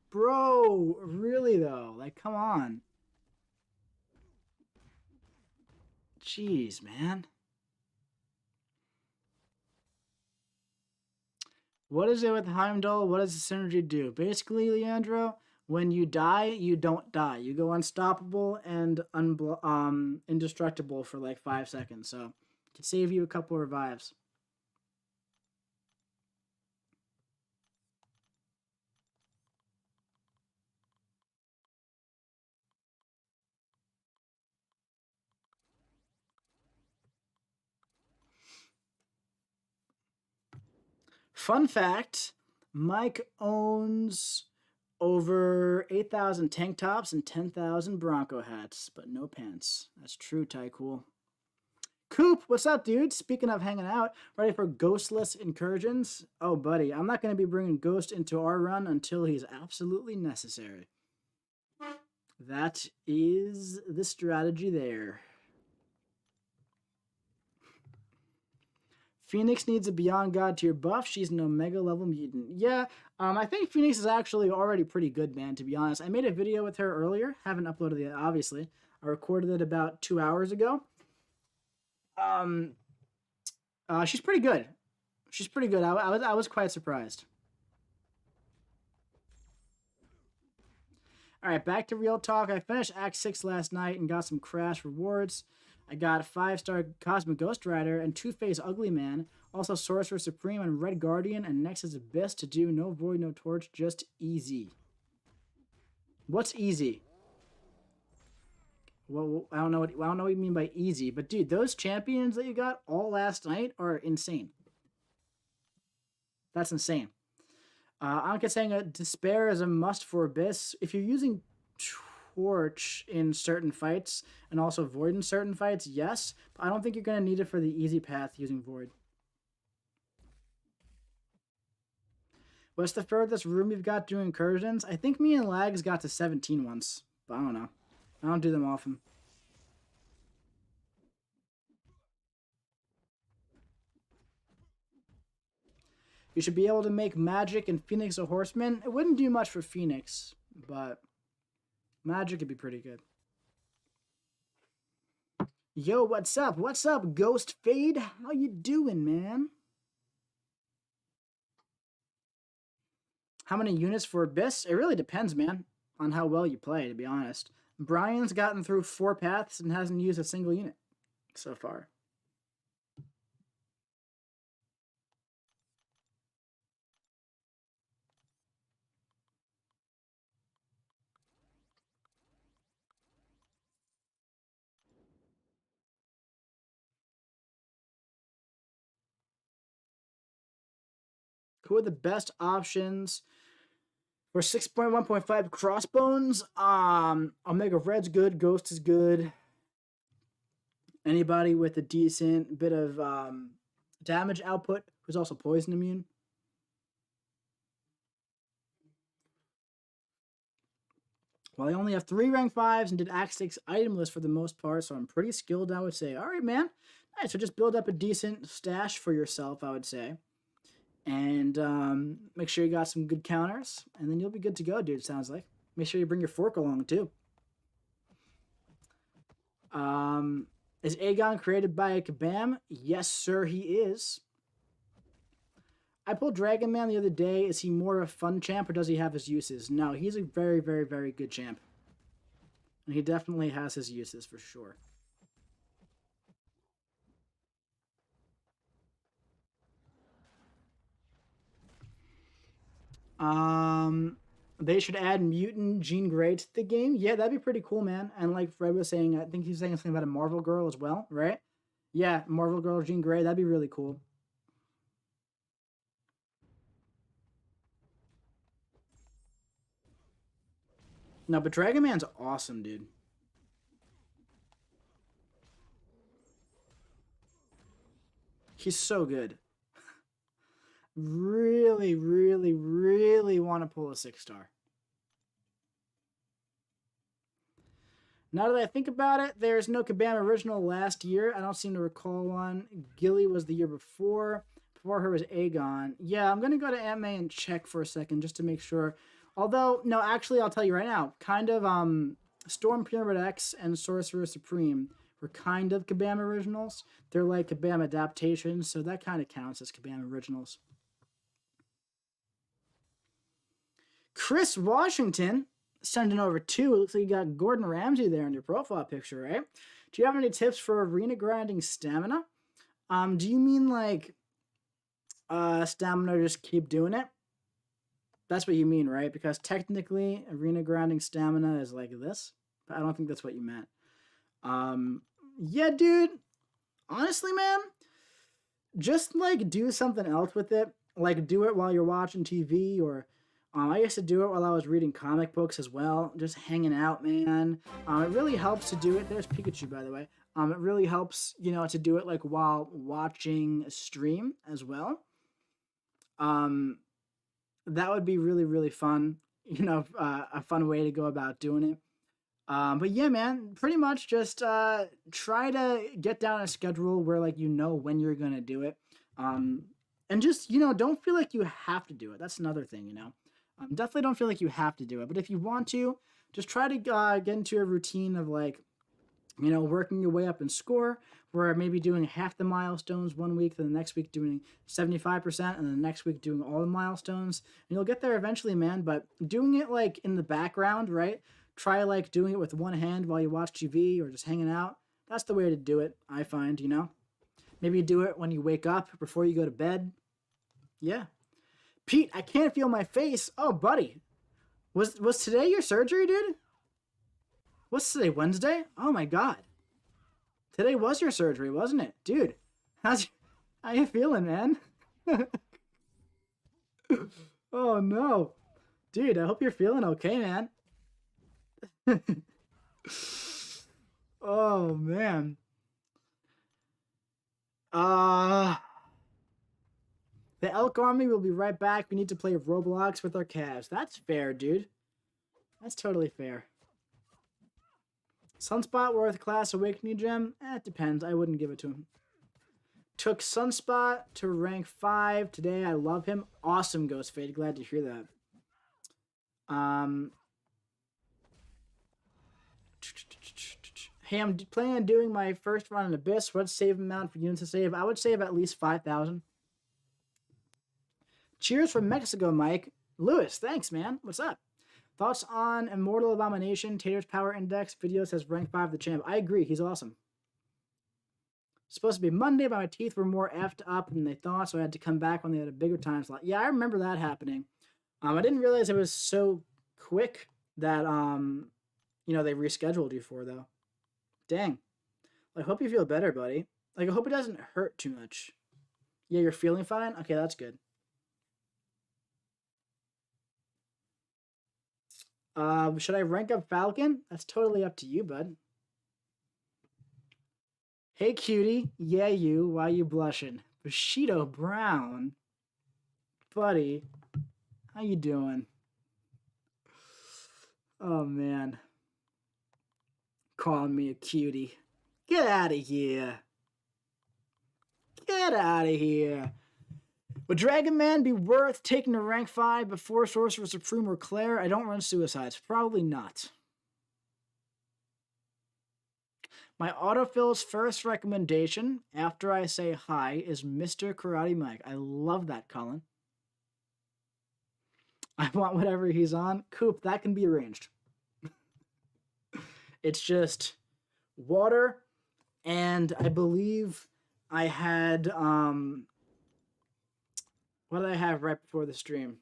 Bro, really, though? Like, come on. Jeez, man. What is it with Heimdall? What does the synergy do? Basically, Leandro, when you die, you don't die. You go unstoppable and indestructible for like 5 seconds. So, it can save you a couple revives. Fun fact, Mike owns over 8,000 tank tops and 10,000 Bronco hats, but no pants. That's true, Ty Cool. Coop, what's up, dude? Speaking of hanging out, ready for ghostless incursions? Oh, buddy, I'm not going to be bringing Ghost into our run until he's absolutely necessary. That is the strategy there. Phoenix needs a Beyond God tier buff. She's an Omega level mutant. Yeah, I think Phoenix is actually already pretty good, man, to be honest. I made a video with her earlier. Haven't uploaded it, obviously. I recorded it about 2 hours ago. She's pretty good. She's pretty good. I was quite surprised. All right, back to real talk. I finished Act 6 last night and got some crash rewards. I got a 5-star Cosmic Ghost Rider and Two-Face Ugly Man, also Sorcerer Supreme and Red Guardian, and Nexus Abyss to do no void, no torch, just easy. What's easy? Well, I don't know what you mean by easy, but dude, those champions that you got all last night are insane. That's insane. Anka saying Despair is a must for Abyss. If you're using Torch in certain fights and also Void in certain fights, yes, but I don't think you're going to need it for the easy path using Void. What's the furthest room you've got doing incursions? I think me and Lags got to 17 once, but I don't know. I don't do them often. You should be able to make Magic and Phoenix a Horseman. It wouldn't do much for Phoenix, but Magic would be pretty good. Yo, what's up? What's up, Ghost Fade? How you doing, man? How many units for Abyss? It really depends, man, on how well you play, to be honest. Brian's gotten through 4 paths and hasn't used a single unit so far. Who are the best options for 6.1.5 Crossbones? Omega Red's good. Ghost is good. Anybody with a decent bit of damage output who's also poison immune. Well, I only have 3 rank 5s and did Act 6 item list for the most part, so I'm pretty skilled, I would say. All right, man. Nice. So just build up a decent stash for yourself, I would say. And make sure you got some good counters, and then you'll be good to go, dude, sounds like. Make sure you bring your fork along, too. Is Aegon created by a Kabam? Yes, sir, he is. I pulled Dragon Man the other day. Is he more of a fun champ or does he have his uses? No, he's a very, very, very good champ. And he definitely has his uses for sure. They should add Mutant Jean Grey to the game. Yeah, that'd be pretty cool, man. And like Fred was saying, I think he's saying something about a Marvel Girl as well, right? Yeah, Marvel Girl Jean Grey. That'd be really cool. No, but Dragon Man's awesome, dude. He's so good. Really, really, really want to pull a 6-star. Now that I think about it, there's no Kabam original last year. I don't seem to recall one. Gilly was the year before. Before her was Aegon. Yeah, I'm going to go to MA and check for a second just to make sure. Although, no, actually, I'll tell you right now. Kind of, Storm Pyramid X and Sorcerer Supreme were kind of Kabam originals. They're like Kabam adaptations, so that kind of counts as Kabam originals. Chris Washington sending over 2. It looks like you got Gordon Ramsay there in your profile picture, right? Do you have any tips for arena grinding stamina? Do you mean like stamina, just keep doing it? That's what you mean, right? Because technically arena grinding stamina is like this, but I don't think that's what you meant. Yeah, dude, honestly, man, just like do something else with it. Like do it while you're watching TV, or I used to do it while I was reading comic books as well, just hanging out, man. It really helps to do it. There's Pikachu, by the way. It really helps, to do it like while watching a stream as well. That would be really, really fun. A fun way to go about doing it. But yeah, man, pretty much just try to get down a schedule where like when you're gonna do it. And just don't feel like you have to do it. That's another thing, definitely don't feel like you have to do it. But if you want to, just try to get into a routine of like, working your way up in score, where maybe doing half the milestones one week, then the next week doing 75%, and the next week doing all the milestones. And you'll get there eventually, man. But doing it like in the background, right? Try like doing it with one hand while you watch TV or just hanging out. That's the way to do it, I find, Maybe do it when you wake up before you go to bed. Yeah. Pete, I can't feel my face. Oh, buddy. Was today your surgery, dude? What's today, Wednesday? Oh my god. Today was your surgery, wasn't it? Dude, how you feeling, man? Oh no. Dude, I hope you're feeling okay, man. Oh man. The Elk Army will be right back. We need to play Roblox with our calves. That's fair, dude. That's totally fair. Sunspot worth class awakening gem? It depends. I wouldn't give it to him. Took Sunspot to rank 5 today. I love him. Awesome, Ghost Fade. Glad to hear that. Hey, I'm planning on doing my first run in Abyss. What's save amount for units to save? I would save at least 5,000. Cheers from Mexico, Mike. Lewis, thanks, man. What's up? Thoughts on Immortal Abomination? Tater's Power Index video says rank 5 the champ. I agree. He's awesome. Supposed to be Monday, but my teeth were more effed up than they thought, so I had to come back when they had a bigger time slot. Yeah, I remember that happening. I didn't realize it was so quick that, they rescheduled you for, though. Dang. I hope you feel better, buddy. Like, I hope it doesn't hurt too much. Yeah, you're feeling fine? Okay, that's good. Should I rank up Falcon? That's totally up to you, bud. Hey, cutie. Yeah, you. Why you blushing? Bushido Brown. Buddy. How you doing? Oh, man. Calling me a cutie. Get out of here. Get out of here. Would Dragon Man be worth taking to rank 5 before Sorcerer Supreme or Claire? I don't run suicides. Probably not. My autofill's first recommendation after I say hi is Mr. Karate Mike. I love that, Colin. I want whatever he's on. Coop, that can be arranged. It's just water, and I believe I had what did I have right before the stream?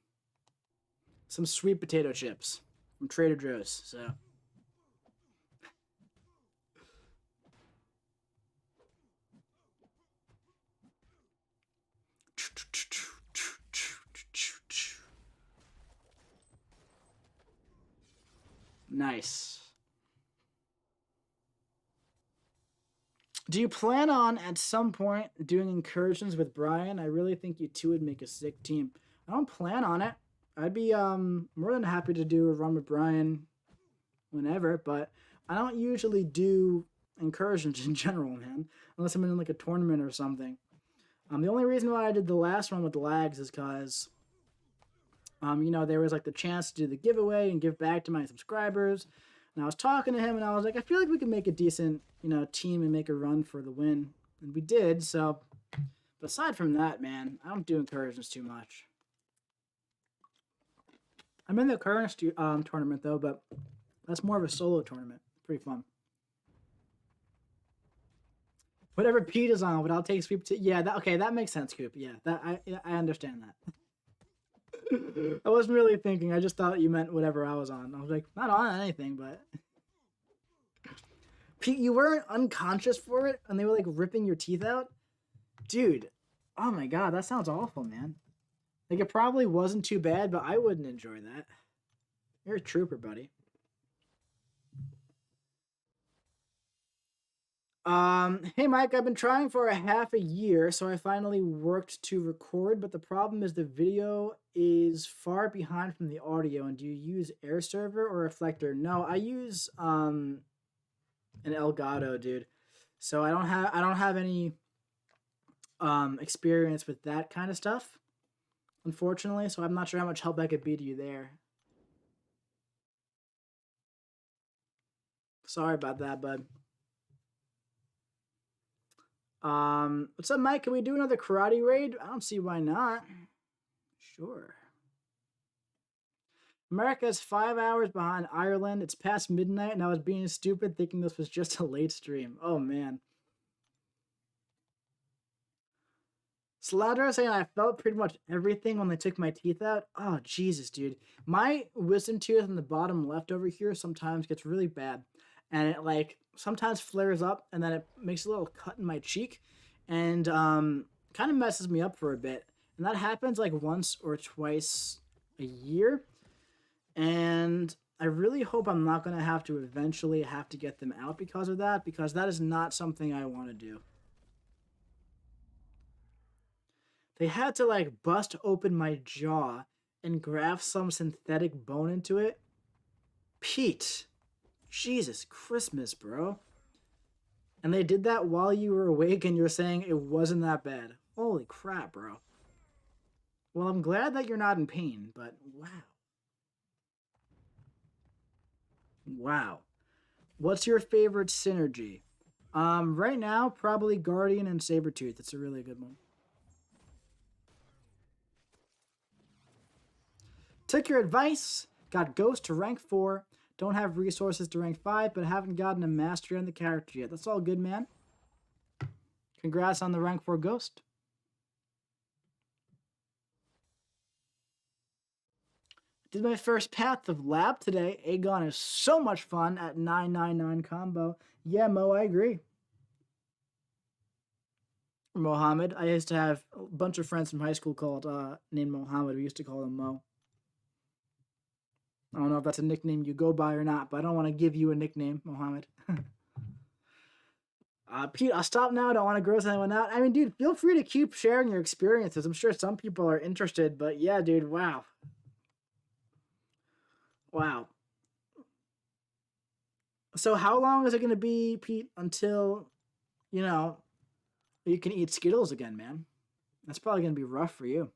Some sweet potato chips from Trader Joe's. So nice. Do you plan on at some point doing incursions with Brian? I really think you two would make a sick team. I don't plan on it. I'd be more than happy to do a run with Brian whenever, but I don't usually do incursions in general, man, unless I'm in like a tournament or something. The only reason why I did the last one with the lags is because there was like the chance to do the giveaway and give back to my subscribers. And I was talking to him and I was like, I feel like we could make a decent, team and make a run for the win. And we did. So, but aside from that, man, I don't do incursions too much. I'm in the current tournament though, but that's more of a solo tournament. Pretty fun. Whatever Pete is on, but I'll take sweep. Yeah, that makes sense, Coop. Yeah, I understand that. I wasn't really thinking. I just thought you meant whatever I was on. I was like, not on anything, but Pete, you weren't unconscious for it, and they were like ripping your teeth out, dude. Oh my god, that sounds awful, man. Like it probably wasn't too bad, but I wouldn't enjoy that. You're a trooper, buddy. Hey Mike, I've been trying for a half a year, so I finally worked to record, but the problem is the video is far behind from the audio. And do you use Air Server or Reflector? No, I use an Elgato, dude. So I don't have any experience with that kind of stuff, unfortunately. So I'm not sure how much help I could be to you there. Sorry about that, bud. What's up, Mike? Can we do another karate raid? I don't see why not. Sure. America is 5 hours behind Ireland. It's past midnight, and I was being stupid thinking this was just a late stream. Oh, man. Sladra saying I felt pretty much everything when they took my teeth out. Oh, Jesus, dude. My wisdom tooth in the bottom left over here sometimes gets really bad. And it, like, sometimes flares up, and then it makes a little cut in my cheek. And kind of messes me up for a bit. And that happens, like, once or twice a year. And I really hope I'm not going to have to eventually have to get them out because of that, because that is not something I want to do. They had to like bust open my jaw and graft some synthetic bone into it. Pete, Jesus Christmas, bro. And they did that while you were awake and you're saying it wasn't that bad. Holy crap, bro. Well, I'm glad that you're not in pain, but wow. Wow. What's your favorite synergy? Right now, probably Guardian and Sabretooth. It's a really good one. Took your advice, got Ghost to rank 4, don't have resources to rank 5, but haven't gotten a mastery on the character yet. That's all good, man. Congrats on the rank 4 Ghost. Did my first path of lab today. Aegon is so much fun at 999 combo. Yeah, Mo, I agree. Mohammed. I used to have a bunch of friends from high school called named Mohammed. We used to call him Mo. I don't know if that's a nickname you go by or not, but I don't want to give you a nickname, Mohammed. Pete, I'll stop now. I don't want to gross anyone out. I mean, dude, feel free to keep sharing your experiences. I'm sure some people are interested, but yeah, dude, wow. Wow. So how long is it going to be, Pete, until, you can eat Skittles again, man? That's probably going to be rough for you.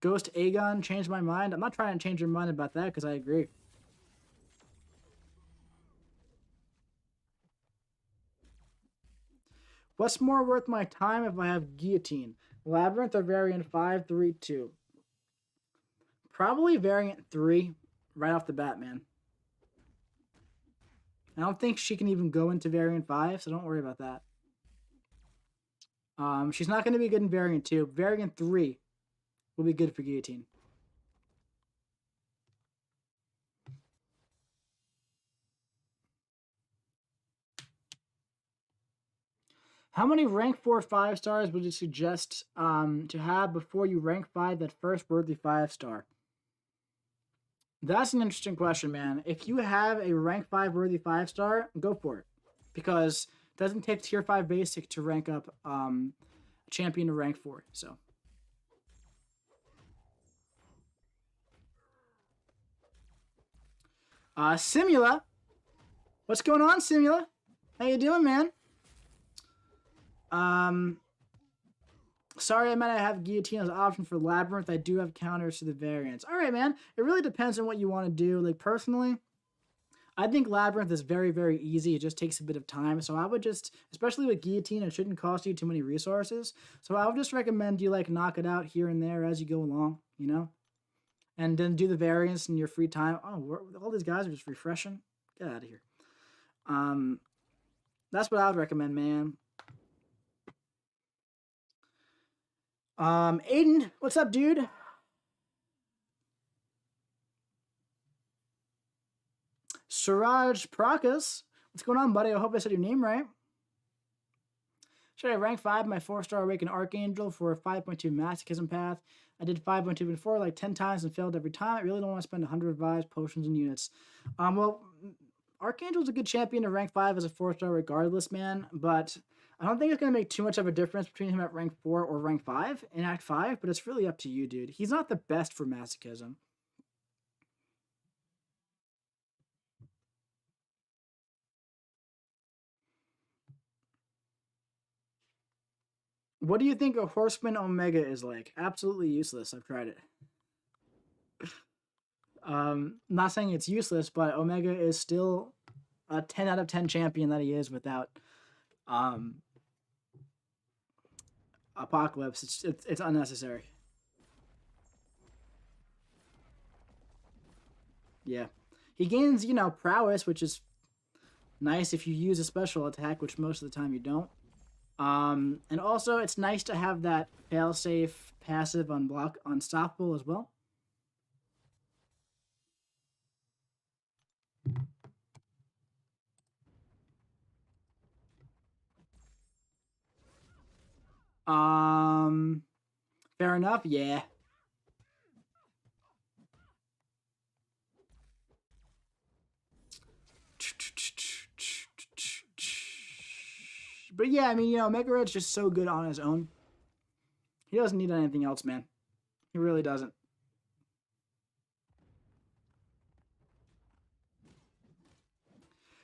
Ghost Aegon changed my mind. I'm not trying to change your mind about that because I agree. What's more worth my time if I have Guillotine? Labyrinth or Variant 5, 3, 2? Probably Variant 3 right off the bat, man. I don't think she can even go into Variant 5, so don't worry about that. She's not going to be good in Variant 2. Variant 3 will be good for Guillotine. How many rank 4 5-stars would you suggest to have before you rank 5 that first worthy 5-star? That's an interesting question, man. If you have a rank 5 worthy 5-star, go for it. Because it doesn't take tier 5 basic to rank up a champion to rank 4. So. Simula. What's going on, Simula? How you doing, man? Sorry, I meant I have Guillotine as an option for Labyrinth. I do have counters to the variants. All right, man. It really depends on what you want to do. Like, personally, I think Labyrinth is very, very easy. It just takes a bit of time. So I would just, especially with Guillotine, it shouldn't cost you too many resources. So I would just recommend you, like, knock it out here and there as you go along, you know? And then do the variants in your free time. Oh, all these guys are just refreshing. Get out of here. That's what I would recommend, man. Aiden, what's up, dude? Suraj Prakas, what's going on, buddy? I hope I said your name right. Should I rank 5 my 4-star Awakened Archangel for a 5.2 Masochism path? I did 5.2 before like 10 times and failed every time. I really don't want to spend 100 revives, potions, and units. Well, Archangel's a good champion to rank 5 as a 4-star regardless, man, but I don't think it's going to make too much of a difference between him at rank 4 or rank 5 in Act 5, but it's really up to you, dude. He's not the best for Masochism. What do you think a Horseman Omega is like? Absolutely useless. I've tried it. Not saying it's useless, but Omega is still a 10 out of 10 champion that he is without Apocalypse. It's unnecessary. Yeah. He gains, you know, prowess, which is nice if you use a special attack, which most of the time you don't. And also it's nice to have that failsafe passive unblock unstoppable as well. Fair enough, yeah. But yeah, I mean, you know, Mega Red's just so good on his own. He doesn't need anything else, man. He really doesn't.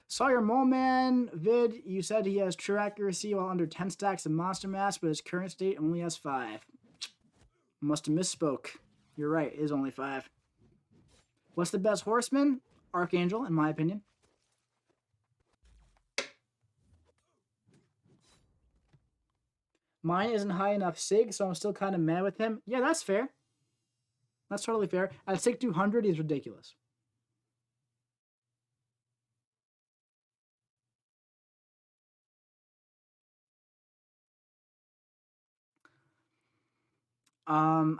Saw your Mole Man vid. You said he has true accuracy while under 10 stacks of Monster Mass, but his current state only has 5. Must have misspoke. You're right, it is only 5. What's the best horseman? Archangel, in my opinion. Mine isn't high enough Sig, so I'm still kind of mad with him. Yeah, that's fair. That's totally fair. At Sig 200, he's ridiculous.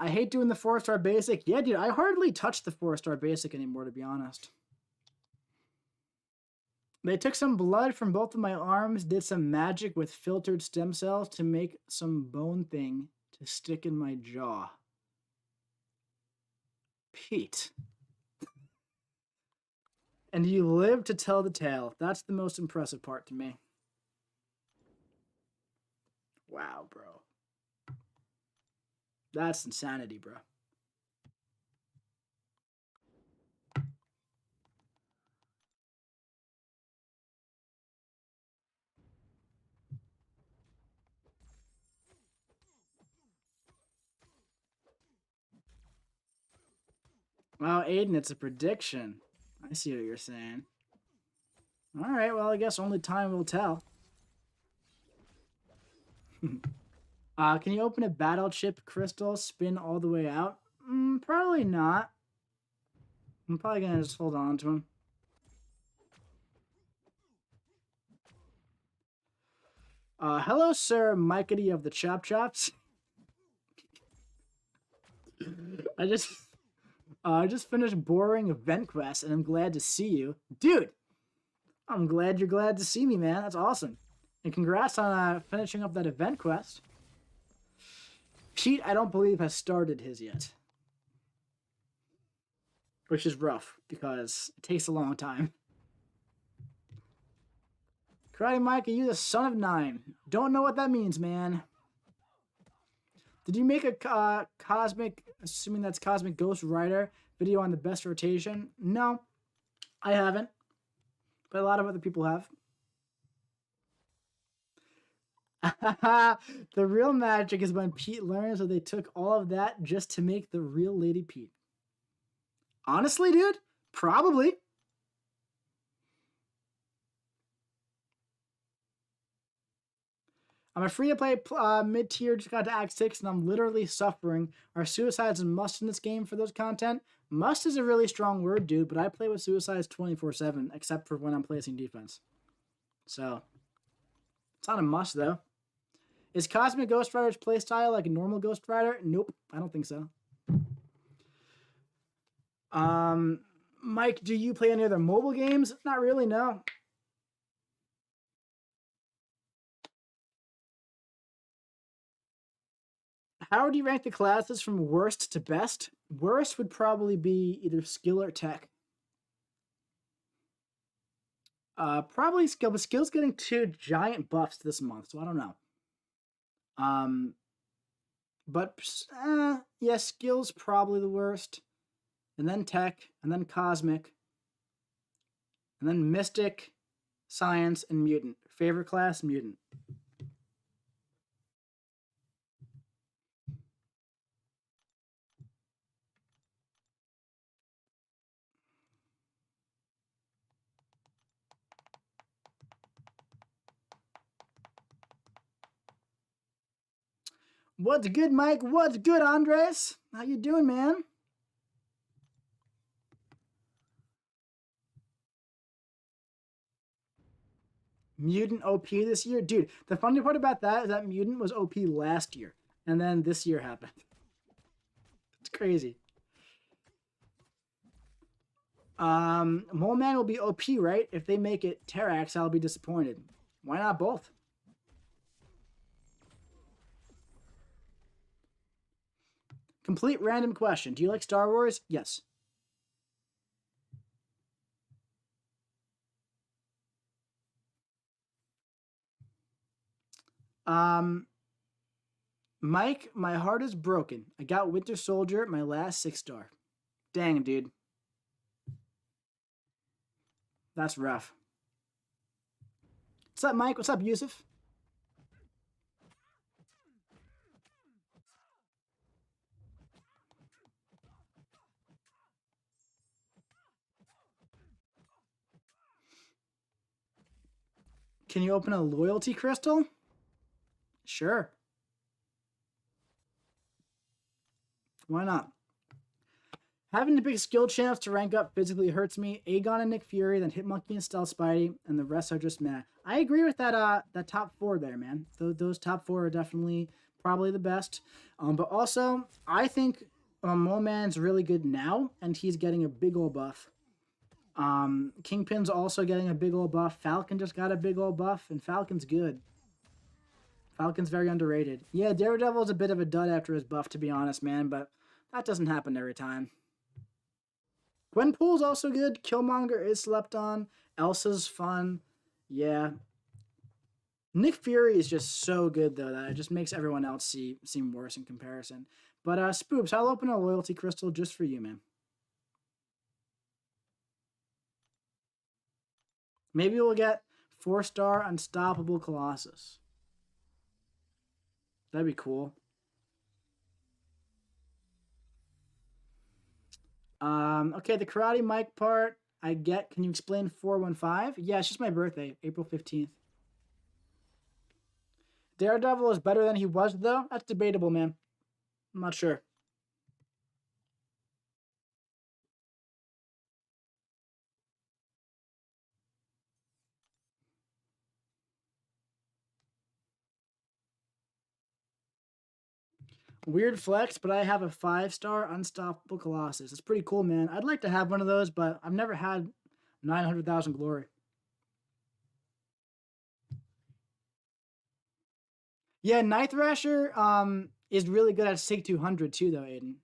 I hate doing the 4-star basic. Yeah, dude, I hardly touch the 4-star basic anymore, to be honest. They took some blood from both of my arms, did some magic with filtered stem cells to make some bone thing to stick in my jaw. Pete. And you live to tell the tale. That's the most impressive part to me. Wow, bro. That's insanity, bro. Wow, Aiden, it's a prediction. I see what you're saying. Alright, well, I guess only time will tell. Can you open a battle chip crystal, spin all the way out? Probably not. I'm probably gonna just hold on to him. Hello, sir, Micety of the Chop Chops. I just finished boring event quest, and I'm glad to see you, dude. I'm glad you're glad to see me, man. That's awesome, and congrats on finishing up that event quest. Pete, I don't believe has started his yet, which is rough because it takes a long time. Karate Mike, are you the son of 9? Don't know what that means, man. Did you make a cosmic, assuming that's Cosmic Ghost Rider, video on the best rotation? No, I haven't. But a lot of other people have. The real magic is when Pete learns that they took all of that just to make the real Lady Pete. Honestly, dude, probably. I'm a free-to-play mid-tier, just got to Act 6, and I'm literally suffering. Are suicides a must in this game for those content? Must is a really strong word, dude, but I play with suicides 24/7, except for when I'm placing defense. So, it's not a must, though. Is Cosmic Ghost Rider's playstyle like a normal Ghost Rider? Nope, I don't think so. Mike, do you play any other mobile games? Not really, no. How would you rank the classes from worst to best? Worst would probably be either skill or tech. Probably skill, but skill's getting 2 giant buffs this month, so I don't know. But yeah, skill's probably the worst, and then tech, and then cosmic, and then mystic, science, and mutant. Favorite class, mutant. What's good, Mike? What's good, Andres? How you doing, man? Mutant OP this year? Dude, the funny part about that is that Mutant was OP last year, and then this year happened. It's crazy. Mole Man will be OP, right? If they make it Terrax, I'll be disappointed. Why not both? Complete random question. Do you like Star Wars? Yes. Mike, my heart is broken. I got Winter Soldier, my last 6-star. Dang, dude. That's rough. What's up, Mike? What's up, Yusuf? Can you open a loyalty crystal? Sure. Why not? Having the big skill chance to rank up physically hurts me. Aegon and Nick Fury, then Hitmonkey and Stealth Spidey, and the rest are just meh. I agree with that top 4 there, man. Those top 4 are definitely probably the best. But also, I think Mole Man's really good now, and he's getting a big old buff. Kingpin's also getting a big old buff. Falcon just got a big old buff, and Falcon's good. Falcon's very underrated. Yeah, Daredevil's a bit of a dud after his buff, to be honest, man, but that doesn't happen every time. Gwenpool's also good. Killmonger is slept on. Elsa's fun. Yeah. Nick Fury is just so good, though, that it just makes everyone else seem worse in comparison. But, Spoops, I'll open a loyalty crystal just for you, man. Maybe we'll get 4-star Unstoppable Colossus. That'd be cool. Okay, the karate mic part, I get. Can you explain 415? Yeah, it's just my birthday, April 15th. Daredevil is better than he was, though? That's debatable, man. I'm not sure. Weird flex, but I have a 5-star Unstoppable Colossus. It's pretty cool, man. I'd like to have one of those, but I've never had 900,000 glory. Yeah, Night Thrasher is really good at Sig 200 too, though, Aiden.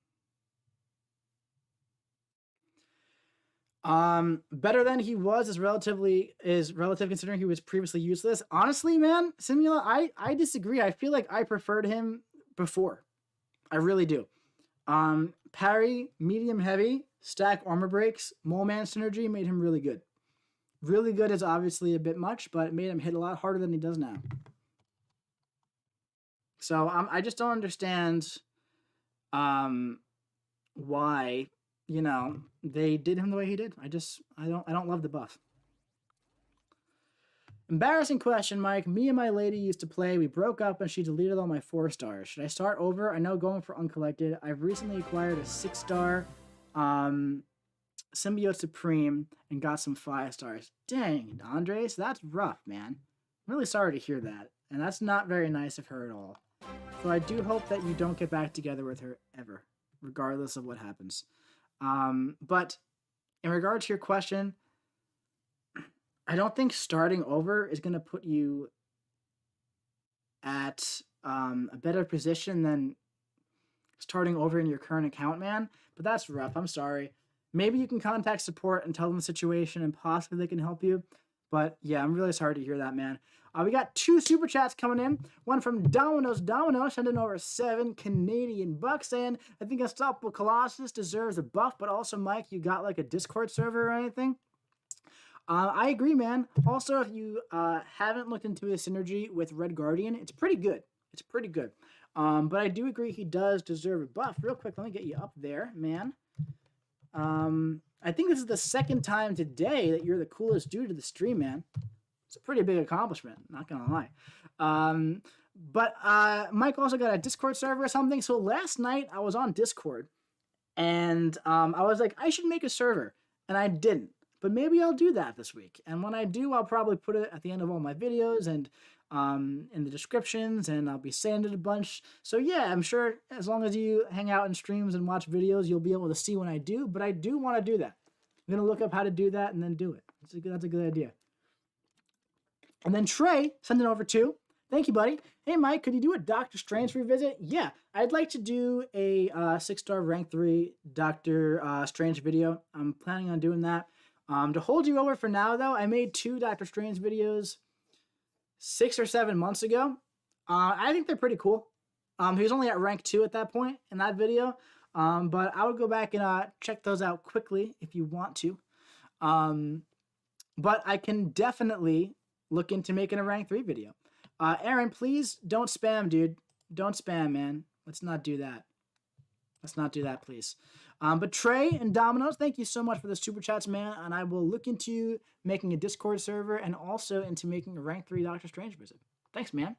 Better than he was is relative considering he was previously useless. Honestly, man, Simula, I disagree. I feel like I preferred him before. I really do. Parry, medium heavy, stack armor breaks, Mole Man synergy made him really good. Really good is obviously a bit much, but it made him hit a lot harder than he does now. So I just don't understand why, you know, they did him the way he did. I don't love the buff. Embarrassing question, Mike. Me and my lady used to play. We broke up and she deleted all my 4-stars. Should I start over? I know going for uncollected. I've recently acquired a 6-star Symbiote Supreme and got some 5-stars. Dang, Andres, that's rough, man. I'm really sorry to hear that. And that's not very nice of her at all. So I do hope that you don't get back together with her ever, regardless of what happens. But in regard to your question, I don't think starting over is going to put you at a better position than starting over in your current account, man. But that's rough. I'm sorry. Maybe you can contact support and tell them the situation and possibly they can help you. But yeah, I'm really sorry to hear that, man. We got 2 super chats coming in. One from Domino's sending over 7 Canadian bucks saying, I think Unstoppable Colossus deserves a buff, but also, Mike, you got like a Discord server or anything? I agree, man. Also, if you haven't looked into his synergy with Red Guardian, it's pretty good. It's pretty good. But I do agree he does deserve a buff. Real quick, let me get you up there, man. I think this is the 2nd time today that you're the coolest dude to the stream, man. It's a pretty big accomplishment, not gonna lie. But Mike also got a Discord server or something. So last night I was on Discord and I was like, I should make a server. And I didn't. But maybe I'll do that this week. And when I do, I'll probably put it at the end of all my videos and in the descriptions, and I'll be saying it a bunch. So yeah, I'm sure as long as you hang out in streams and watch videos, you'll be able to see when I do. But I do want to do that. I'm going to look up how to do that and then do it. That's a good idea. And then Trey sent it over too. Thank you, buddy. Hey, Mike, could you do a Doctor Strange revisit? Yeah, I'd like to do a 6-star rank 3 Doctor Strange video. I'm planning on doing that. To hold you over for now, though, I made 2 Doctor Strange videos 6 or 7 months ago. I think they're pretty cool. He was only at rank 2 at that point in that video. But I would go back and check those out quickly if you want to. But I can definitely look into making a rank 3 video. Aaron, please don't spam, dude. Don't spam, man. Let's not do that. Let's not do that, please. But Trey and Domino's, thank you so much for the super chats, man. And I will look into making a Discord server and also into making a rank 3 Doctor Strange visit. Thanks, man.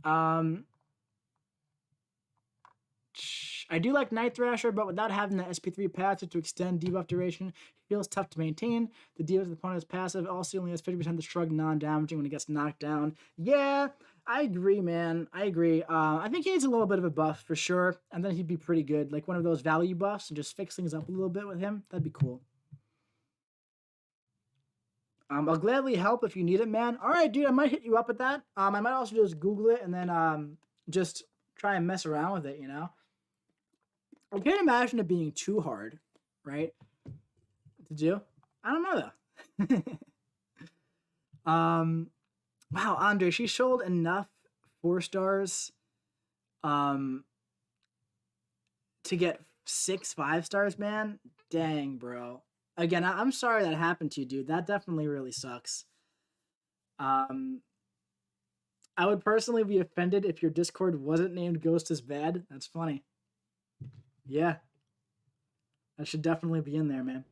I do like Night Thrasher, but without having the SP3 passive to extend debuff duration, it feels tough to maintain. The debuff of the opponent's passive also only has 50% of the shrug non-damaging when it gets knocked down. Yeah, I agree, man. I agree. I think he needs a little bit of a buff for sure, and then he'd be pretty good. Like one of those value buffs and just fix things up a little bit with him. That'd be cool. I'll gladly help if you need it, man. All right, dude, I might hit you up with that. I might also just Google it and then just try and mess around with it, you know? I can't imagine it being too hard, right? To do? I don't know though. Wow, Andre, she showed enough 4-stars to get 6 5-stars, man. Dang, bro. Again, I'm sorry that happened to you, dude. That definitely really sucks. I would personally be offended if your Discord wasn't named Ghost is Bad. That's funny. Yeah, that should definitely be in there, man.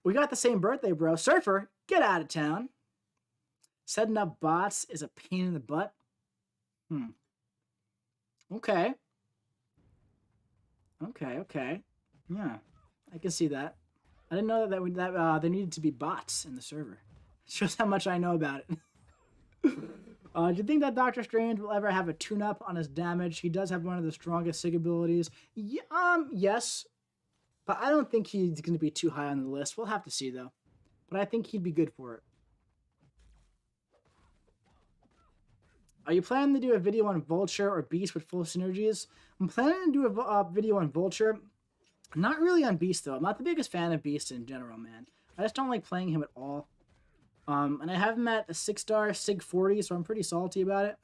We got the same birthday, bro. Surfer, get out of town. Setting up bots is a pain in the butt. Okay. Okay. Yeah, I can see that. I didn't know that there needed to be bots in the server. It shows how much I know about it. Do you think that Doctor Strange will ever have a tune-up on his damage? He does have one of the strongest sig abilities. Yes, but I don't think he's going to be too high on the list. We'll have to see, though. But I think he'd be good for it. Are you planning to do a video on Vulture or Beast with full synergies? I'm planning to do a video on Vulture. Not really on Beast, though. I'm not the biggest fan of Beast in general, man. I just don't like playing him at all. And I have him at a 6-star Sig 40, so I'm pretty salty about it.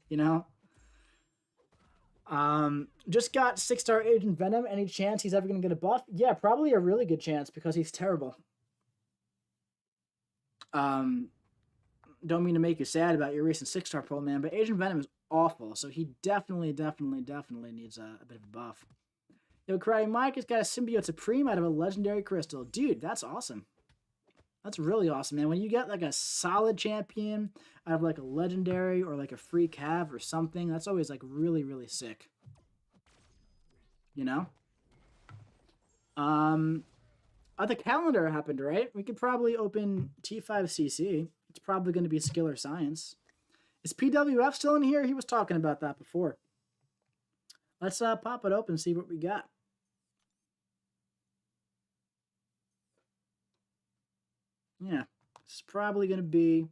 You know? Just got 6-star Agent Venom. Any chance he's ever going to get a buff? Yeah, probably a really good chance because he's terrible. Don't mean to make you sad about your recent 6-star pull, man, but Agent Venom is awful, so he definitely needs a bit of a buff. Yo, Karate Mike has got a Symbiote Supreme out of a legendary crystal. Dude, that's awesome. That's really awesome, man. When you get like a solid champion out of like a legendary or like a free cav or something, that's always like really, really sick. You know? The calendar happened, right? We could probably open T5CC. It's probably going to be skill or science. Is PWF still in here? He was talking about that before. Let's pop it open and see what we got. Yeah, it's probably going to be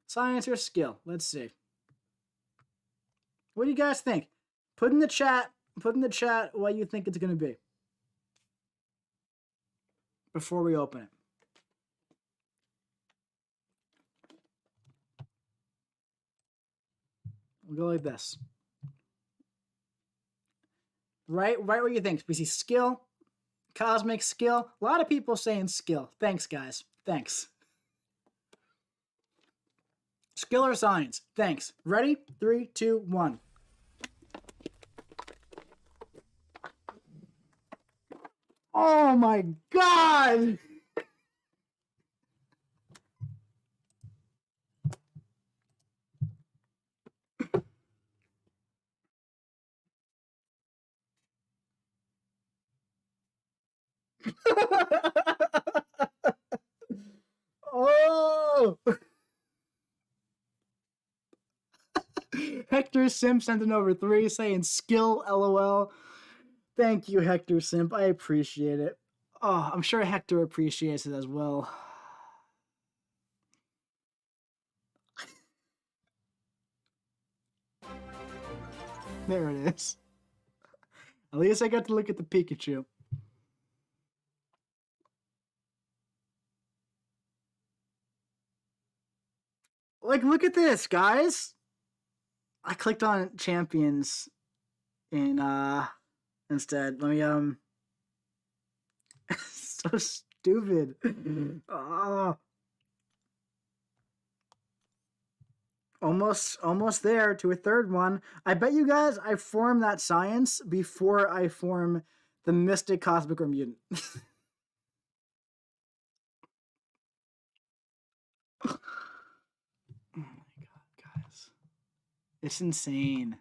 science or skill. Let's see. What do you guys think? Put in the chat what you think it's going to be before we open it. We'll go like this. Right what you think. We see skill, cosmic skill. A lot of people saying skill. Thanks, guys. Thanks. Skill or science? Thanks. Ready? 3, 2, 1. Oh my god! Oh! Hector Simp sent an over 3 saying skill LOL. Thank you, Hector Simp. I appreciate it. Oh, I'm sure Hector appreciates it as well. There it is. At least I got to look at the Pikachu. Like, look at this, guys. I clicked on champions in instead. Let me so stupid. Oh. Almost there to a third one. I bet you guys I form that science before I form the Mystic Cosmic or Mutant. Oh my god, guys. It's insane.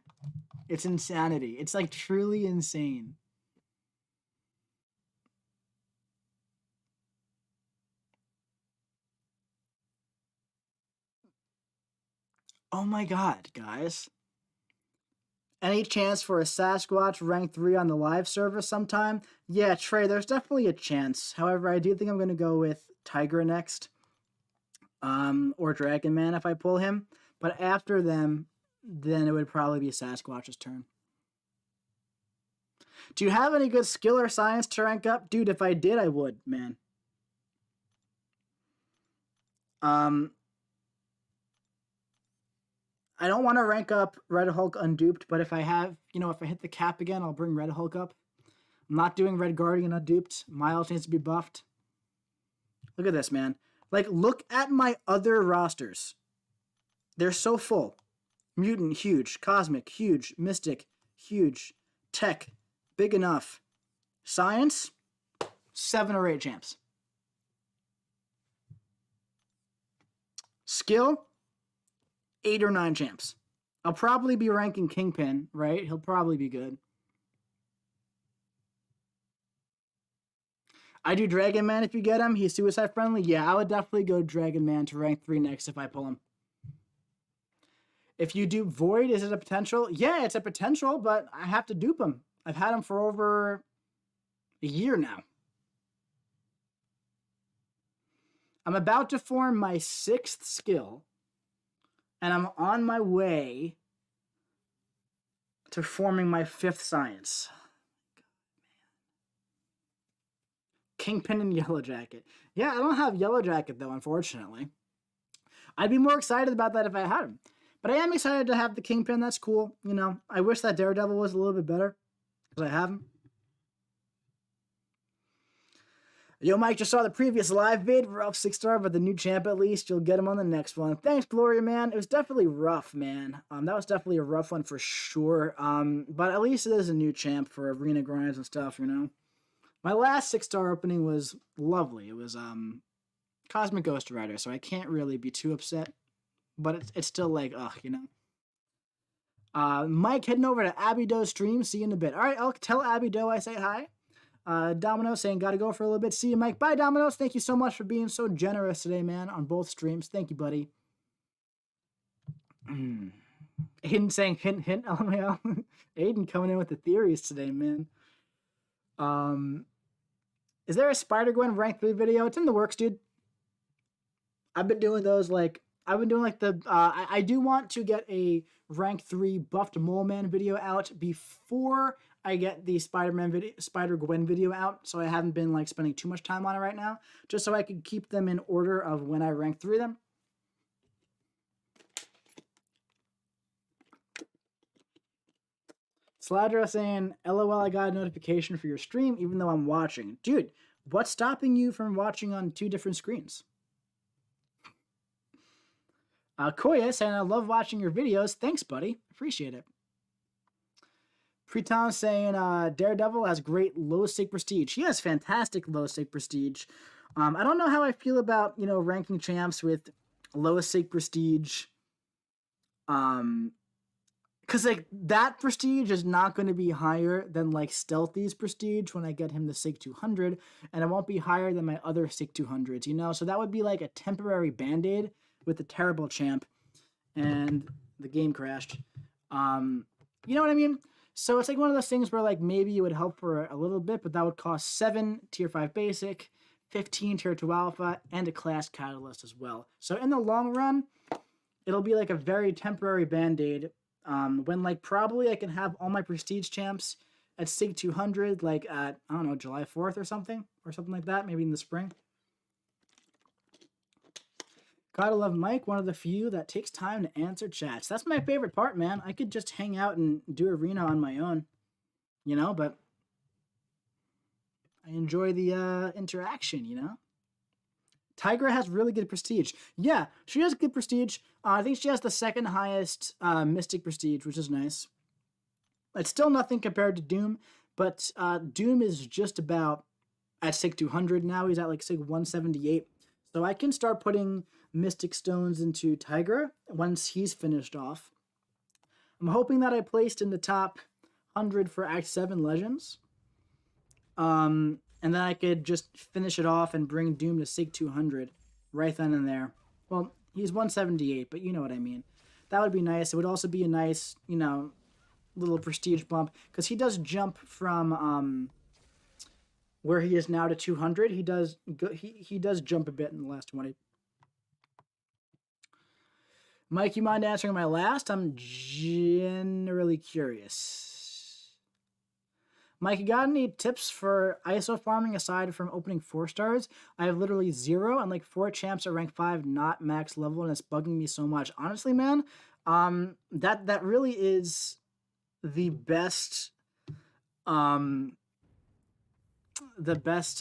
It's insanity. It's like truly insane. Oh my god, guys. Any chance for a Sasquatch rank 3 on the live server sometime? Yeah, Trey, there's definitely a chance. However, I do think I'm going to go with Tiger next. Or Dragon Man if I pull him. But after them, then it would probably be Sasquatch's turn. Do you have any good skill or science to rank up? Dude, if I did, I would, man. I don't want to rank up Red Hulk unduped, but if I have, if I hit the cap again, I'll bring Red Hulk up. I'm not doing Red Guardian unduped. Miles needs to be buffed. Look at this, man. Like, look at my other rosters. They're so full. Mutant, huge. Cosmic, huge. Mystic, huge. Tech, big enough. Science, 7 or 8 champs. Skill, 8 or 9 champs. I'll probably be ranking Kingpin, right? He'll probably be good. I do Dragon Man if you get him. He's suicide friendly. Yeah, I would definitely go Dragon Man to rank 3 next if I pull him. If you dupe Void, is it a potential? Yeah, it's a potential, but I have to dupe him. I've had him for over a year now. I'm about to form my 6th skill, and I'm on my way to forming my 5th science. Kingpin and Yellow Jacket. Yeah, I don't have Yellow Jacket, though, unfortunately. I'd be more excited about that if I had him. But I am excited to have the Kingpin. That's cool. You know, I wish that Daredevil was a little bit better, because I have him. Yo, Mike, just saw the previous live vid. Rough 6-star, but the new champ at least. You'll get him on the next one. Thanks, Gloria, man. It was definitely rough, man. That was definitely a rough one for sure. But at least it is a new champ for arena grinds and stuff, you know. My last 6-star opening was lovely. It was Cosmic Ghost Rider, so I can't really be too upset. But it's still like, ugh, you know. Mike heading over to Abby Doe's stream. See you in a bit. All right, I'll tell Abby Doe I say hi. Domino saying, gotta go for a little bit. See you, Mike. Bye, Domino's. Thank you so much for being so generous today, man, on both streams. Thank you, buddy. Aiden saying, hint, hint, LMAO. Aiden coming in with the theories today, man. Is there a Spider-Gwen rank 3 video? It's in the works, dude. I've been doing those, like, I do want to get a rank 3 buffed Mole Man video out before I get the Spider-Gwen video out, so I haven't been, like, spending too much time on it right now, just so I can keep them in order of when I rank 3 them. Sladra saying, LOL, I got a notification for your stream even though I'm watching. Dude, what's stopping you from watching on 2 different screens? Koya saying, I love watching your videos. Thanks, buddy. Appreciate it. Pritam saying, Daredevil has great low-stake prestige. He has fantastic low-stake prestige. I don't know how I feel about, you know, ranking champs with low-stake prestige. Because, like, that prestige is not going to be higher than, like, Stealthy's prestige when I get him the SIG 200, and it won't be higher than my other SIG 200s, you know? So that would be, like, a temporary Band-Aid with a terrible champ, and the game crashed. You know what I mean? So it's, like, one of those things where, like, maybe it would help for a little bit, but that would cost 7 Tier 5 Basic, 15 Tier 2 Alpha, and a Class Catalyst as well. So in the long run, it'll be, like, a very temporary Band-Aid, when, like, probably I can have all my prestige champs at SIG 200, like, at, I don't know, July 4th or something like that, maybe in the spring. Gotta love Mike, one of the few that takes time to answer chats. That's my favorite part, man. I could just hang out and do arena on my own, you know, but I enjoy the interaction, you know? Tigra has really good prestige. Yeah, she has good prestige. I think she has the 2nd highest Mystic prestige, which is nice. It's still nothing compared to Doom, but Doom is just about at SIG 200 now. He's at like SIG 178. So I can start putting Mystic Stones into Tigra once he's finished off. I'm hoping that I placed in the top 100 for Act 7 Legends. And then I could just finish it off and bring Doom to SIG 200 right then and there. Well, he's 178, but you know what I mean. That would be nice. It would also be a nice, you know, little prestige bump, because he does jump from where he is now to 200. He does jump a bit in the last 20. Mike, you mind answering my last? I'm generally curious. Mike, you got any tips for ISO farming aside from opening 4 stars? I have literally 0 and like 4 champs at rank 5, not max level, and it's bugging me so much. Honestly, man, that really is the best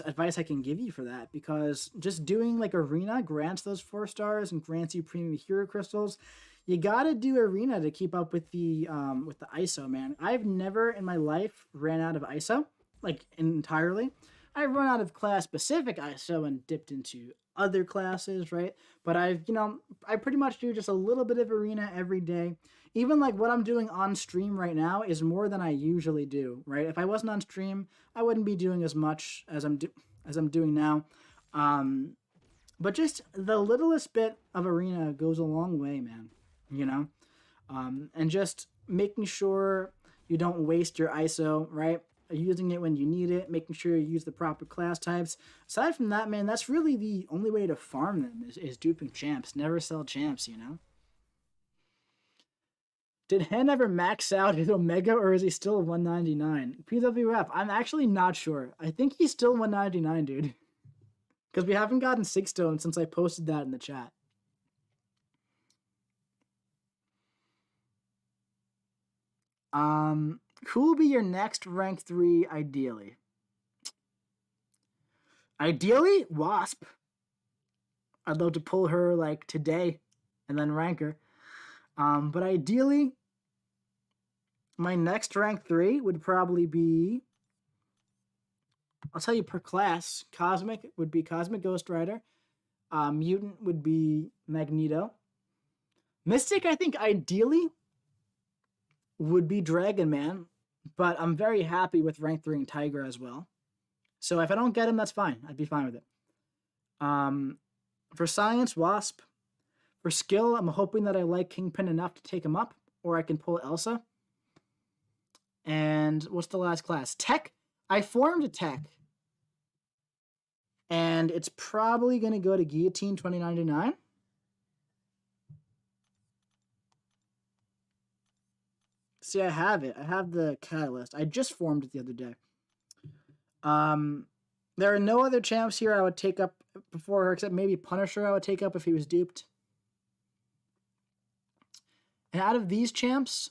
advice I can give you for that, because just doing like arena grants those 4 stars and grants you premium hero crystals. You gotta do arena to keep up with the ISO, man. I've never in my life ran out of ISO, like entirely. I've run out of class specific ISO and dipped into other classes, right? But I pretty much do just a little bit of arena every day. Even like what I'm doing on stream right now is more than I usually do, right? If I wasn't on stream, I wouldn't be doing as much as I'm doing now. But just the littlest bit of arena goes a long way, man. You know, and just making sure you don't waste your ISO, right? Using it when you need it, making sure you use the proper class types. Aside from that, man, that's really the only way to farm them is duping champs. Never sell champs, you know? Did Hen ever max out his Omega or is he still 199? PWF, I'm actually not sure. I think he's still 199, dude. Because we haven't gotten 6 stone since I posted that in the chat. Who will be your next rank 3 ideally? Ideally, Wasp. I'd love to pull her like today and then rank her. But ideally, my next rank 3 would probably be, I'll tell you per class. Cosmic would be Cosmic Ghost Rider. Mutant would be Magneto. Mystic, I think ideally would be Dragon Man, but I'm very happy with rank 3 and Tiger as well. So if I don't get him, that's fine. I'd be fine with it. For Science, Wasp. For Skill, I'm hoping that I like Kingpin enough to take him up, or I can pull Elsa. And what's the last class? Tech. I formed a Tech. And it's probably going to go to Guillotine 2099. See, I have it. I have the catalyst. I just formed it the other day. There are no other champs here I would take up before her, except maybe Punisher I would take up if he was duped. And out of these champs,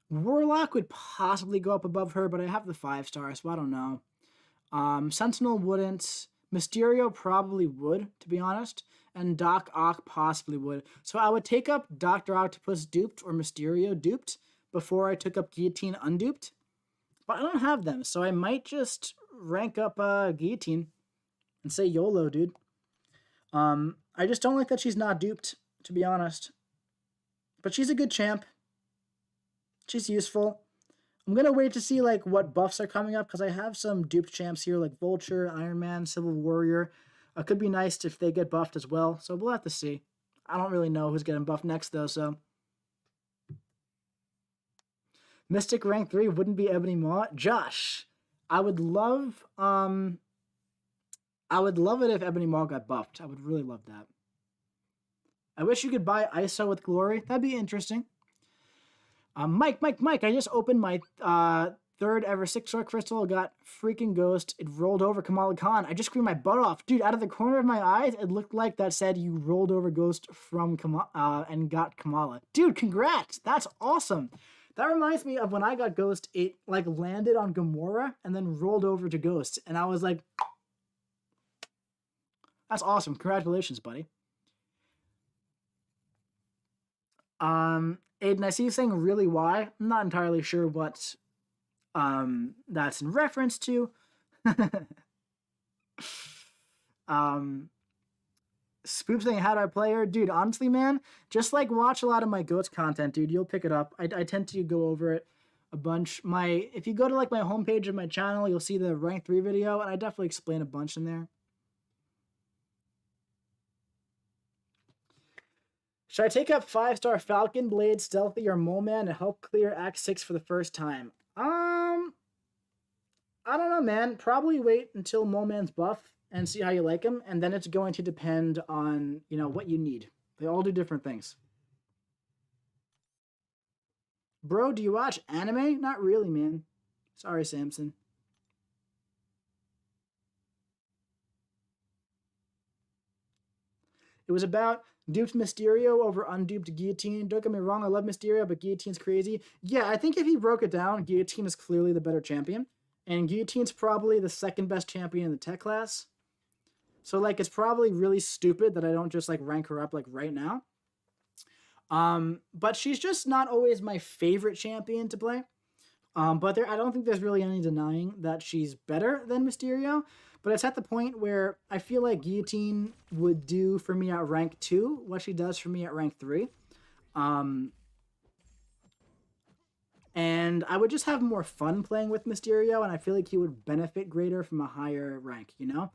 Warlock would possibly go up above her, but I have the 5-star, so I don't know. Sentinel wouldn't. Mysterio probably would, to be honest. And Doc Ock possibly would. So I would take up Dr. Octopus duped or Mysterio duped before I took up Guillotine unduped. But I don't have them, so I might just rank up Guillotine and say YOLO, dude. I just don't like that she's not duped, to be honest. But she's a good champ. She's useful. I'm going to wait to see like what buffs are coming up because I have some duped champs here like Vulture, Iron Man, Civil Warrior. It could be nice if they get buffed as well, so we'll have to see. I don't really know who's getting buffed next though, so. Mystic rank 3 wouldn't be Ebony Maw. Josh, I would love it if Ebony Maw got buffed. I would really love that. I wish you could buy ISO with Glory. That'd be interesting. Mike, I just opened my 3rd ever 6-star crystal. Got freaking ghost. It rolled over Kamala Khan. I just screamed my butt off. Dude, out of the corner of my eyes, it looked like that said you rolled over ghost from and got Kamala. Dude, congrats. That's awesome. That reminds me of when I got ghost, it like landed on Gamora and then rolled over to ghost. And I was like, that's awesome. Congratulations, buddy. Aiden, I see you saying really why. I'm not entirely sure what that's in reference to. Spoop saying, how do I play her? Dude, honestly, man, just like watch a lot of my GOATs content, dude. You'll pick it up. I tend to go over it a bunch. If you go to like my homepage of my channel, you'll see the rank 3 video, and I definitely explain a bunch in there. Should I take up 5-star Falcon, Blade, Stealthy, or Mole Man to help clear Act 6 for the first time? I don't know, man. Probably wait until Mole Man's buff and see how you like him, and then it's going to depend on, what you need. They all do different things. Bro, do you watch anime? Not really, man. Sorry, Samson. It was about duped Mysterio over unduped Guillotine. Don't get me wrong, I love Mysterio, but Guillotine's crazy. Yeah, I think if he broke it down, Guillotine is clearly the better champion. And Guillotine's probably the 2nd best champion in the tech class. So, like, it's probably really stupid that I don't just, like, rank her up, like, right now. But she's just not always my favorite champion to play. But I don't think there's really any denying that she's better than Mysterio. But it's at the point where I feel like Guillotine would do for me at rank 2 what she does for me at rank 3. And I would just have more fun playing with Mysterio, and I feel like he would benefit greater from a higher rank, you know?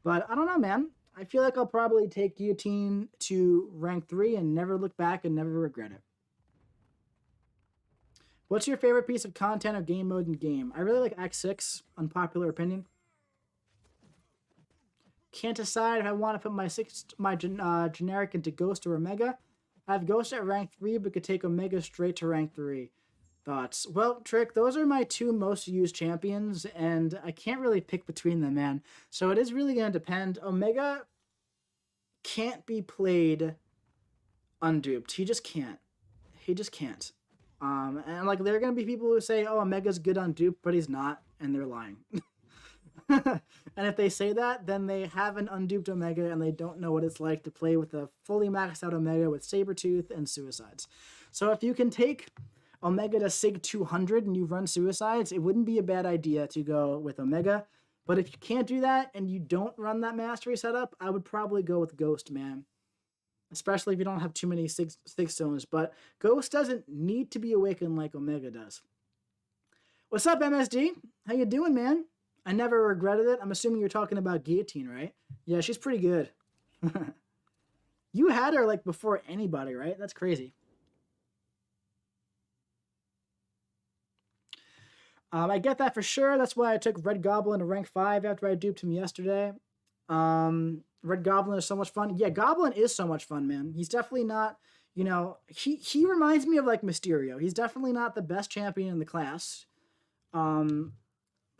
But I don't know, man. I feel like I'll probably take Guillotine to rank 3 and never look back and never regret it. What's your favorite piece of content or game mode in game? I really like Act 6, unpopular opinion. Can't decide if I want to put my generic into Ghost or Omega. I have Ghost at rank 3, but could take Omega straight to rank 3. Thoughts? Well, Trick, those are my 2 most used champions, and I can't really pick between them, man. So it is really going to depend. Omega can't be played unduped. He just can't. He just can't. And like there are going to be people who say, oh, Omega's good unduped, but he's not, and they're lying. And if they say that, then they have an unduped Omega and they don't know what it's like to play with a fully maxed out Omega with Sabretooth and Suicides. So if you can take Omega to Sig 200 and you run Suicides, it wouldn't be a bad idea to go with Omega. But if you can't do that and you don't run that mastery setup, I would probably go with Ghost, man. Especially if you don't have too many six stones. But Ghost doesn't need to be awakened like Omega does. What's up, MSD? How you doing, man? I never regretted it. I'm assuming you're talking about Guillotine, right? Yeah, she's pretty good. You had her like before anybody, right? That's crazy. I get that for sure. That's why I took Red Goblin to rank 5 after I duped him yesterday. Red Goblin is so much fun. Yeah, Goblin is so much fun, man. He's definitely not, you know, he reminds me of like Mysterio. He's definitely not the best champion in the class.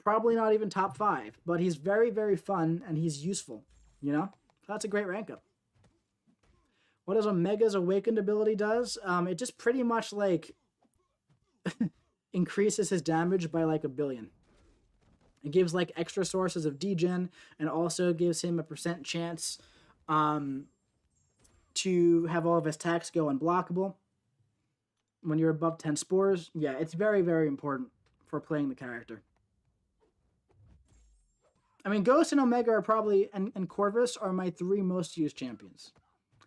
Probably not even top 5, but he's very, very fun and he's useful, you know? That's a great rank up. What does Omega's Awakened ability does? It just pretty much like increases his damage by like 1 billion. It gives like extra sources of degen and also gives him a % chance to have all of his attacks go unblockable when you're above 10 spores. Yeah, it's very, very important for playing the character. I mean, Ghost and Omega are probably, and Corvus are my 3 most used champions.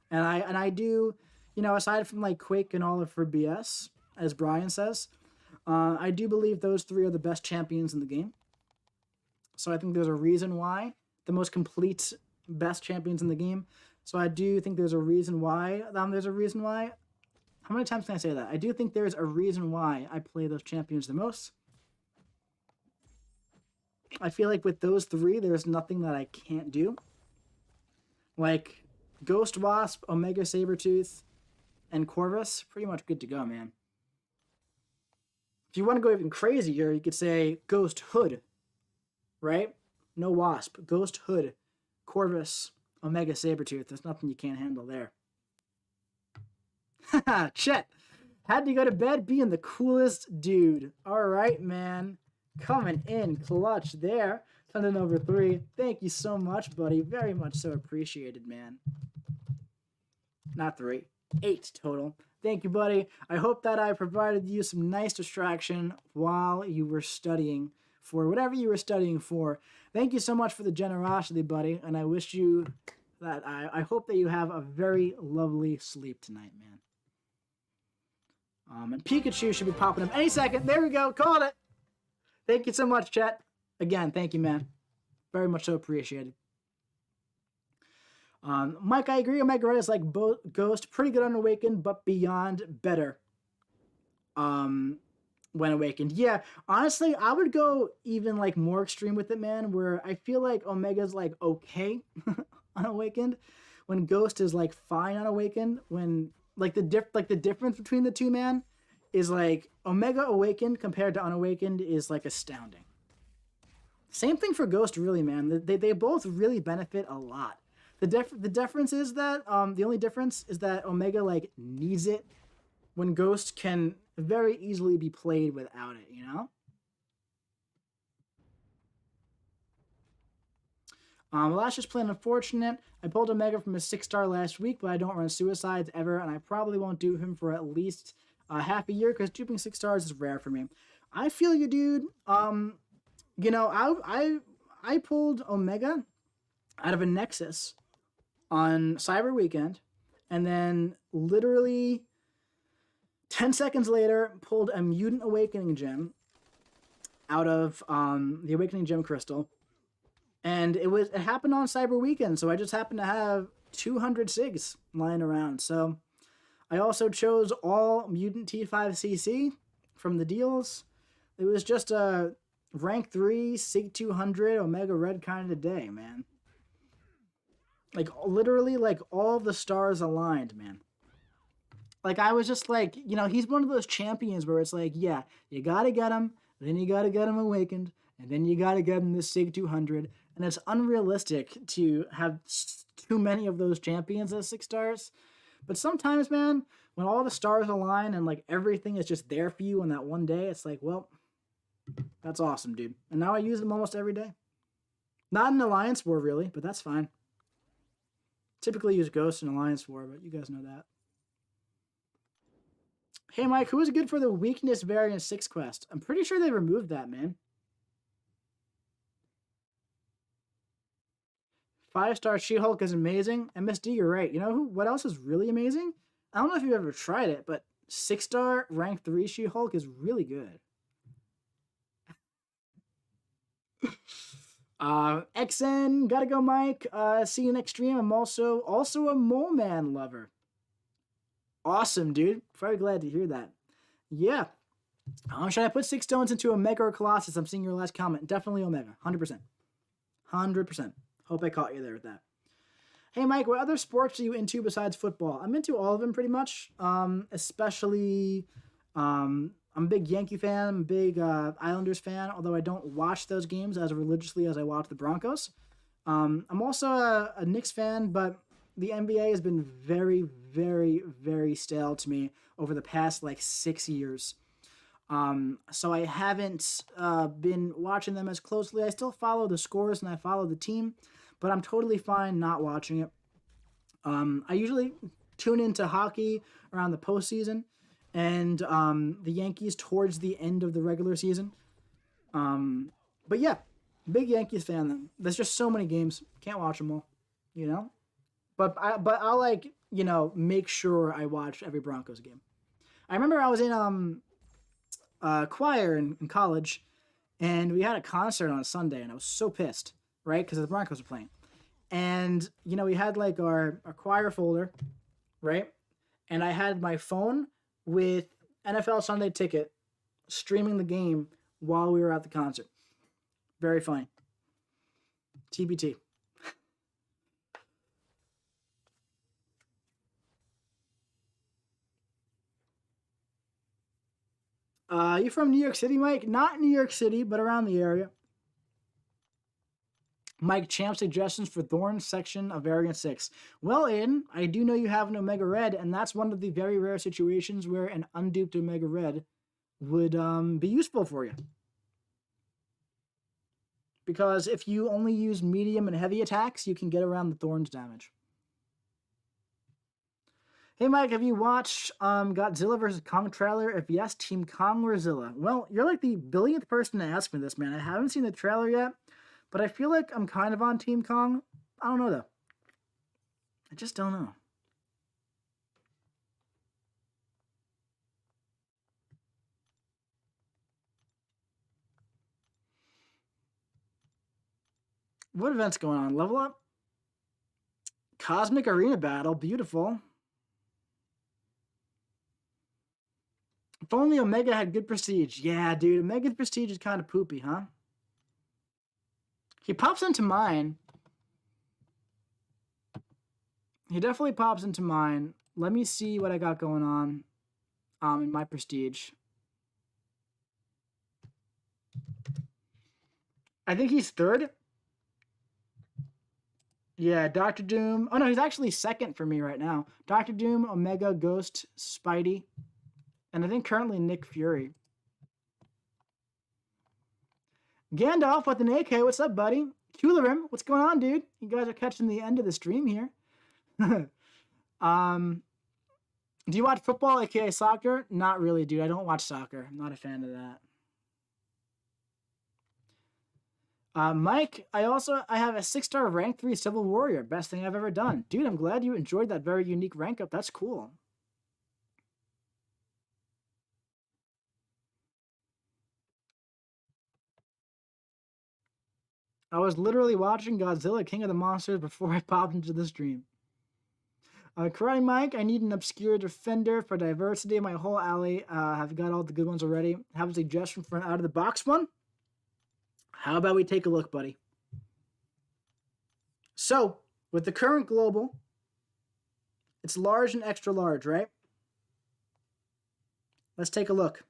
And I do, you know, aside from like Quake and all of her BS, as Brian says, I do believe those 3 are the best champions in the game. So I think there's a reason why. The most complete, best champions in the game. So I do think there's a reason why. How many times can I say that? I do think there's a reason why I play those champions the most. I feel like with those 3, there's nothing that I can't do. Like, Ghost Wasp, Omega Sabretooth, and Corvus, pretty much good to go, man. If you want to go even crazier, you could say Ghost Hood, right? No Wasp. Ghost Hood, Corvus, Omega Sabretooth. There's nothing you can't handle there. Haha, Chet. Had to go to bed being the coolest dude. All right, man. Coming in clutch there. Sending over 3. Thank you so much, buddy. Very much so appreciated, man. Not 3. 8 total. Thank you, buddy. I hope that I provided you some nice distraction while you were studying for whatever you were studying for. Thank you so much for the generosity, buddy. And I wish you that I hope that you have a very lovely sleep tonight, man. And Pikachu should be popping up any second. There we go. Called it. Thank you so much, chat. Again, thank you, man. Very much so appreciated. Mike, I agree. Omega Red is like Ghost. Pretty good on Awakened, but beyond better when Awakened. Yeah, honestly, I would go even like more extreme with it, man, where I feel like Omega's like okay on Awakened, when Ghost is like fine on Awakened, when like the difference between the 2, man, is like Omega Awakened compared to Unawakened is like astounding. Same thing for Ghost, really, man. They both really benefit a lot. The difference is that the only difference is that Omega like needs it when Ghost can very easily be played without it, you know? Well, that's just plain unfortunate. I pulled Omega from a 6-star last week, but I don't run suicides ever, and I probably won't do him for at least half a year because duping 6 stars is rare for me. I feel you, dude. You know, I pulled Omega out of a Nexus on Cyber Weekend, and then literally 10 seconds later pulled a Mutant Awakening gem out of the Awakening Gem Crystal. And it happened on Cyber Weekend, so I just happened to have 200 SIGs lying around. So I also chose all Mutant T5CC from the deals. It was just a rank 3 SIG 200 Omega Red kind of day, man. Like literally, like all the stars aligned, man. Like I was just like, you know, he's one of those champions where it's like, yeah, you gotta get him, then you gotta get him awakened, and then you gotta get him this SIG 200. And it's unrealistic to have too many of those champions as 6 stars. But sometimes, man, when all the stars align and like everything is just there for you on that one day, it's like, well, that's awesome, dude. And now I use them almost every day. Not in Alliance War, really, but that's fine. Typically use Ghost in Alliance War, but you guys know that. Hey, Mike, who is good for the Weakness Variant 6 quest? I'm pretty sure they removed that, man. 5-star She-Hulk is amazing. MSD, you're right. You know what else is really amazing? I don't know if you've ever tried it, but 6-star rank 3 She-Hulk is really good. XN, gotta go, Mike. See you next stream. I'm also a Mole Man lover. Awesome, dude. Very glad to hear that. Yeah. Should I put 6 stones into Omega or Colossus? I'm seeing your last comment. Definitely Omega. 100%. 100%. Hope I caught you there with that. Hey, Mike, what other sports are you into besides football? I'm into all of them pretty much. Especially, I'm a big Yankee fan. I'm a big Islanders fan, although I don't watch those games as religiously as I watch the Broncos. I'm also a Knicks fan, but the NBA has been very, very, very stale to me over the past, like, 6 years. So I haven't been watching them as closely. I still follow the scores and I follow the team, but I'm totally fine not watching it. I usually tune into hockey around the postseason and the Yankees towards the end of the regular season. But yeah, big Yankees fan then. There's just so many games. Can't watch them all, you know? But I'll like, you know, make sure I watch every Broncos game. I remember I was in choir in college, and we had a concert on a Sunday, and I was so pissed, right? Because the Broncos were playing. And, you know, we had like our choir folder, right? And I had my phone with NFL Sunday Ticket streaming the game while we were at the concert. Very funny. TBT. You from New York City, Mike? Not New York City, but around the area. Mike, champ suggestions for Thorn section of Variant 6. Well, Aiden, I do know you have an Omega Red, and that's one of the very rare situations where an unduped Omega Red would be useful for you. Because if you only use medium and heavy attacks, you can get around the Thorn's damage. Hey, Mike, have you watched Godzilla vs. Kong trailer? If yes, Team Kong or Zilla? Well, you're like the billionth person to ask me this, man. I haven't seen the trailer yet, but I feel like I'm kind of on Team Kong. I don't know, though. I just don't know. What event's going on? Level Up? Cosmic Arena Battle. Beautiful. If only Omega had good prestige. Yeah, dude. Omega's prestige is kind of poopy, huh? He pops into mine. He definitely pops into mine. Let me see what I got going on in my prestige. I think he's third. Yeah, Dr. Doom. Oh, no, he's actually second for me right now. Dr. Doom, Omega, Ghost, Spidey. And I think currently Nick Fury. Gandalf with an AK. What's up, buddy? Cularim, what's going on, dude? You guys are catching the end of the stream here. Do you watch football, aka soccer? Not really, dude. I don't watch soccer. I'm not a fan of that. Mike, I have a 6-star rank 3 Civil Warrior. Best thing I've ever done. Dude, I'm glad you enjoyed that very unique rank up. That's cool. I was literally watching Godzilla King of the Monsters before I popped into the stream. Karate Mike, I need an obscure defender for diversity. My whole alley have got all the good ones already. Have a suggestion for an out-of-the-box one? How about we take a look, buddy? So, with the current global, it's large and extra large, right? Let's take a look.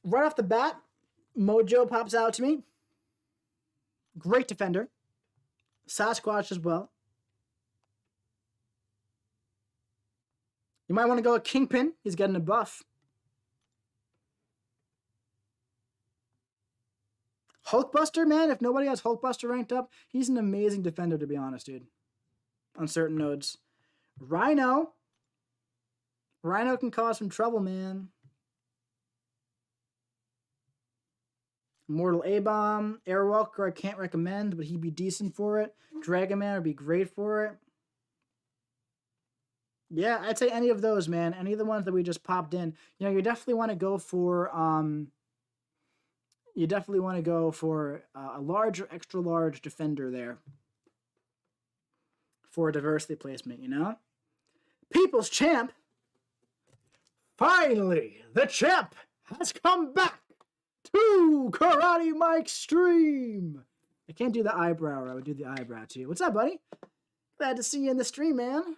Right off the bat, Mojo pops out to me. Great defender. Sasquatch as well. You might want to go with Kingpin. He's getting a buff. Hulkbuster, man, if nobody has Hulkbuster ranked up, he's an amazing defender, to be honest, dude. On certain nodes. Rhino. Rhino can cause some trouble, man. Mortal A-Bomb. Airwalker I can't recommend, but he'd be decent for it. Dragon Man would be great for it. Yeah, I'd say any of those, man. Any of the ones that we just popped in. You know, you definitely want to go for... you definitely want to go for a large or extra large defender there. For a diversity placement, you know? People's Champ! Finally, the champ has come back to Karate Mike's stream. I can't do the eyebrow, or I would do the eyebrow too. What's up, buddy? Glad to see you in the stream, man.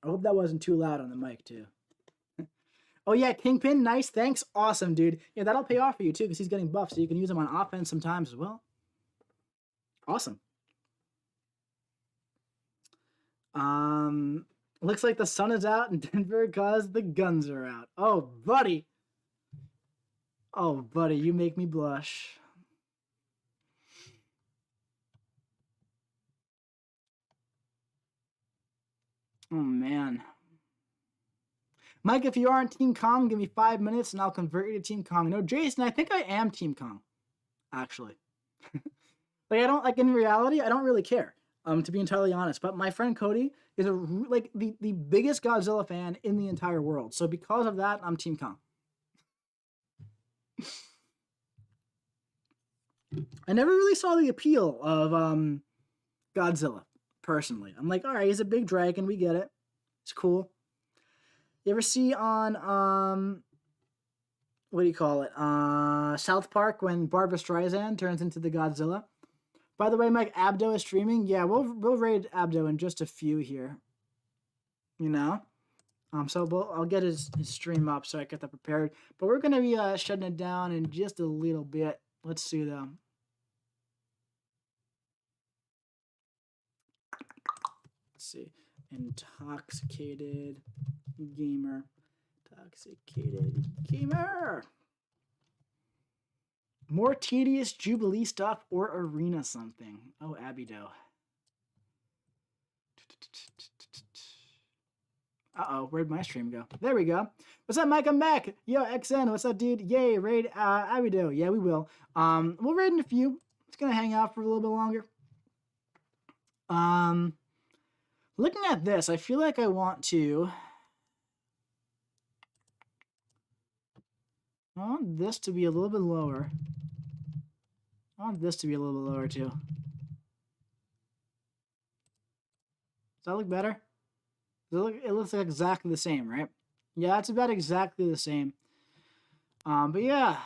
I hope that wasn't too loud on the mic, too. Oh, yeah, Kingpin, nice, thanks. Awesome, dude. Yeah, that'll pay off for you, too, because he's getting buffed, so you can use him on offense sometimes as well. Awesome. Looks like the sun is out in Denver because the guns are out. Oh, buddy. Oh, buddy, you make me blush. Oh, man. Mike, if you are on Team Kong, give me 5 minutes and I'll convert you to Team Kong. No, Jason, I think I am Team Kong, actually. Like, I don't, like, in reality, I don't really care, to be entirely honest. But my friend Cody is the biggest Godzilla fan in the entire world. So because of that, I'm Team Kong. I never really saw the appeal of Godzilla, personally. I'm like, all right, he's a big dragon. We get it. It's cool. You ever see on, what do you call it? South Park when Barbra Streisand turns into the Godzilla? By the way, Mike, Abdo is streaming. Yeah, we'll raid Abdo in just a few here. You know? So I'll get his stream up so I get that prepared. But we're going to be shutting it down in just a little bit. Let's see, though. Let's see. Intoxicated gamer. Intoxicated gamer. More tedious Jubilee stuff or arena something. Oh, Abido. Uh-oh, where'd my stream go? There we go. What's up, Mike? I'm back. Yo, XN, what's up, dude? Yay, raid Abido. Yeah, we will. We'll raid in a few. It's gonna hang out for a little bit longer. Looking at this, I feel like I want to... I want this to be a little bit lower. I want this to be a little bit lower, too. Does that look better? It looks like exactly the same, right? Yeah, it's about exactly the same. But yeah.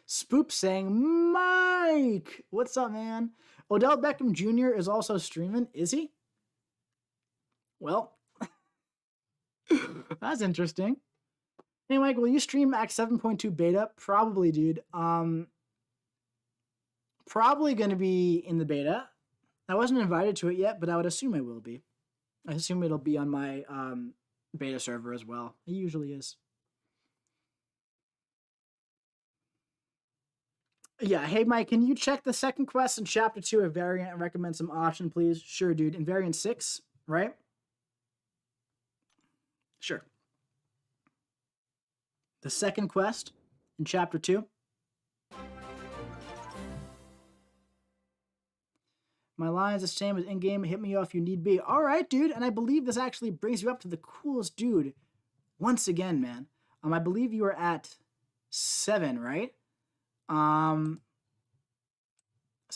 Spoop saying, Mike! What's up, man? Odell Beckham Jr. is also streaming. Is he? Well, that's interesting. Hey, Mike, will you stream Act 7.2 beta? Probably, dude. Probably going to be in the beta. I wasn't invited to it yet, but I would assume I will be. I assume it'll be on my beta server as well. It usually is. Yeah, hey Mike, can you check the second quest in chapter 2 of Variant and recommend some option, please? Sure, dude. In Variant 6, right? Sure. The second quest in chapter 2. My line's the same as in-game. Hit me off if you need be. All right, dude. And I believe this actually brings you up to the coolest dude once again, man. I believe you are at 7, right? So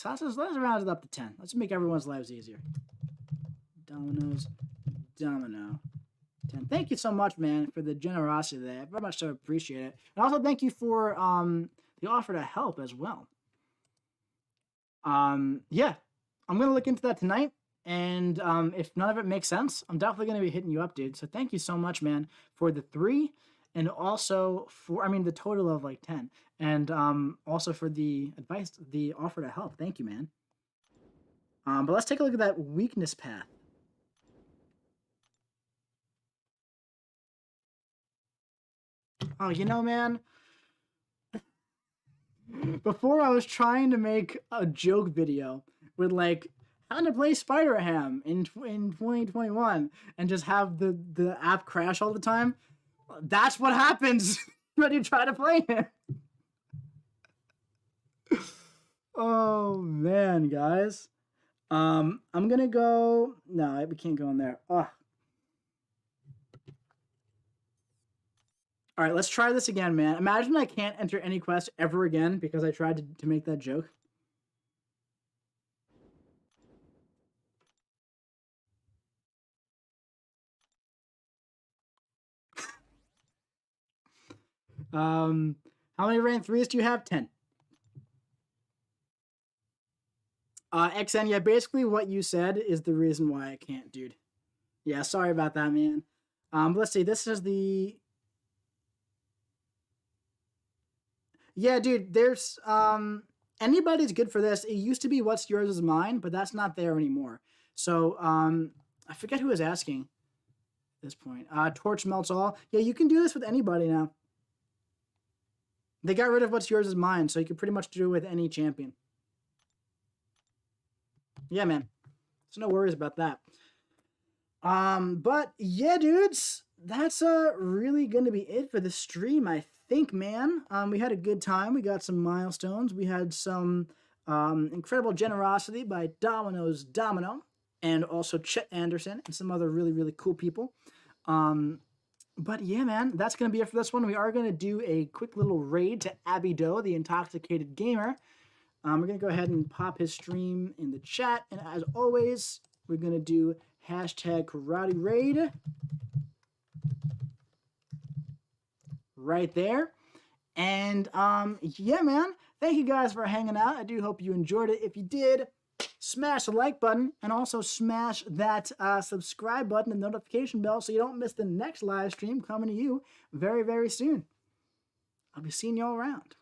let's round it up to 10. Let's make everyone's lives easier. Dominoes, domino. 10. Thank you so much, man, for the generosity there. I very much so appreciate it. And also thank you for the offer to help as well. Yeah. I'm going to look into that tonight, and if none of it makes sense, I'm definitely going to be hitting you up, dude. So thank you so much, man, for the 3, and also for, the total of like 10, and also for the advice, the offer to help. Thank you, man. But let's take a look at that weakness path. Oh, you know, man, before I was trying to make a joke video with like how to play Spider-Ham in 2021 and just have the app crash all the time. That's what happens when you try to play him. Oh man, guys. I'm gonna go. No, we can't go in there. Ugh. All right, let's try this again, man. Imagine I can't enter any quest ever again because I tried to make that joke. How many rank 3s do you have? 10. XN, yeah, basically what you said is the reason why I can't, dude. Yeah, sorry about that, man. Let's see, this is the... Yeah, dude, there's, anybody's good for this. It used to be what's yours is mine, but that's not there anymore. So, I forget who was asking at this point. Torch melts all. Yeah, you can do this with anybody now. They got rid of what's yours is mine, so you can pretty much do it with any champion. Yeah, man. So no worries about that. But yeah, dudes, that's really gonna be it for the stream, I think, man. We had a good time. We got some milestones. We had some incredible generosity by Domino's Domino and also Chet Anderson and some other really, really cool people. But yeah, man, that's gonna be it for this one. We are gonna do a quick little raid to Abby Doe, the Intoxicated Gamer. We're going to go ahead and pop his stream in the chat. And as always, we're going to do hashtag karate raid right there. And yeah, man, thank you guys for hanging out. I do hope you enjoyed it. If you did, smash the like button and also smash that subscribe button and notification bell so you don't miss the next live stream coming to you very, very soon. I'll be seeing y'all around.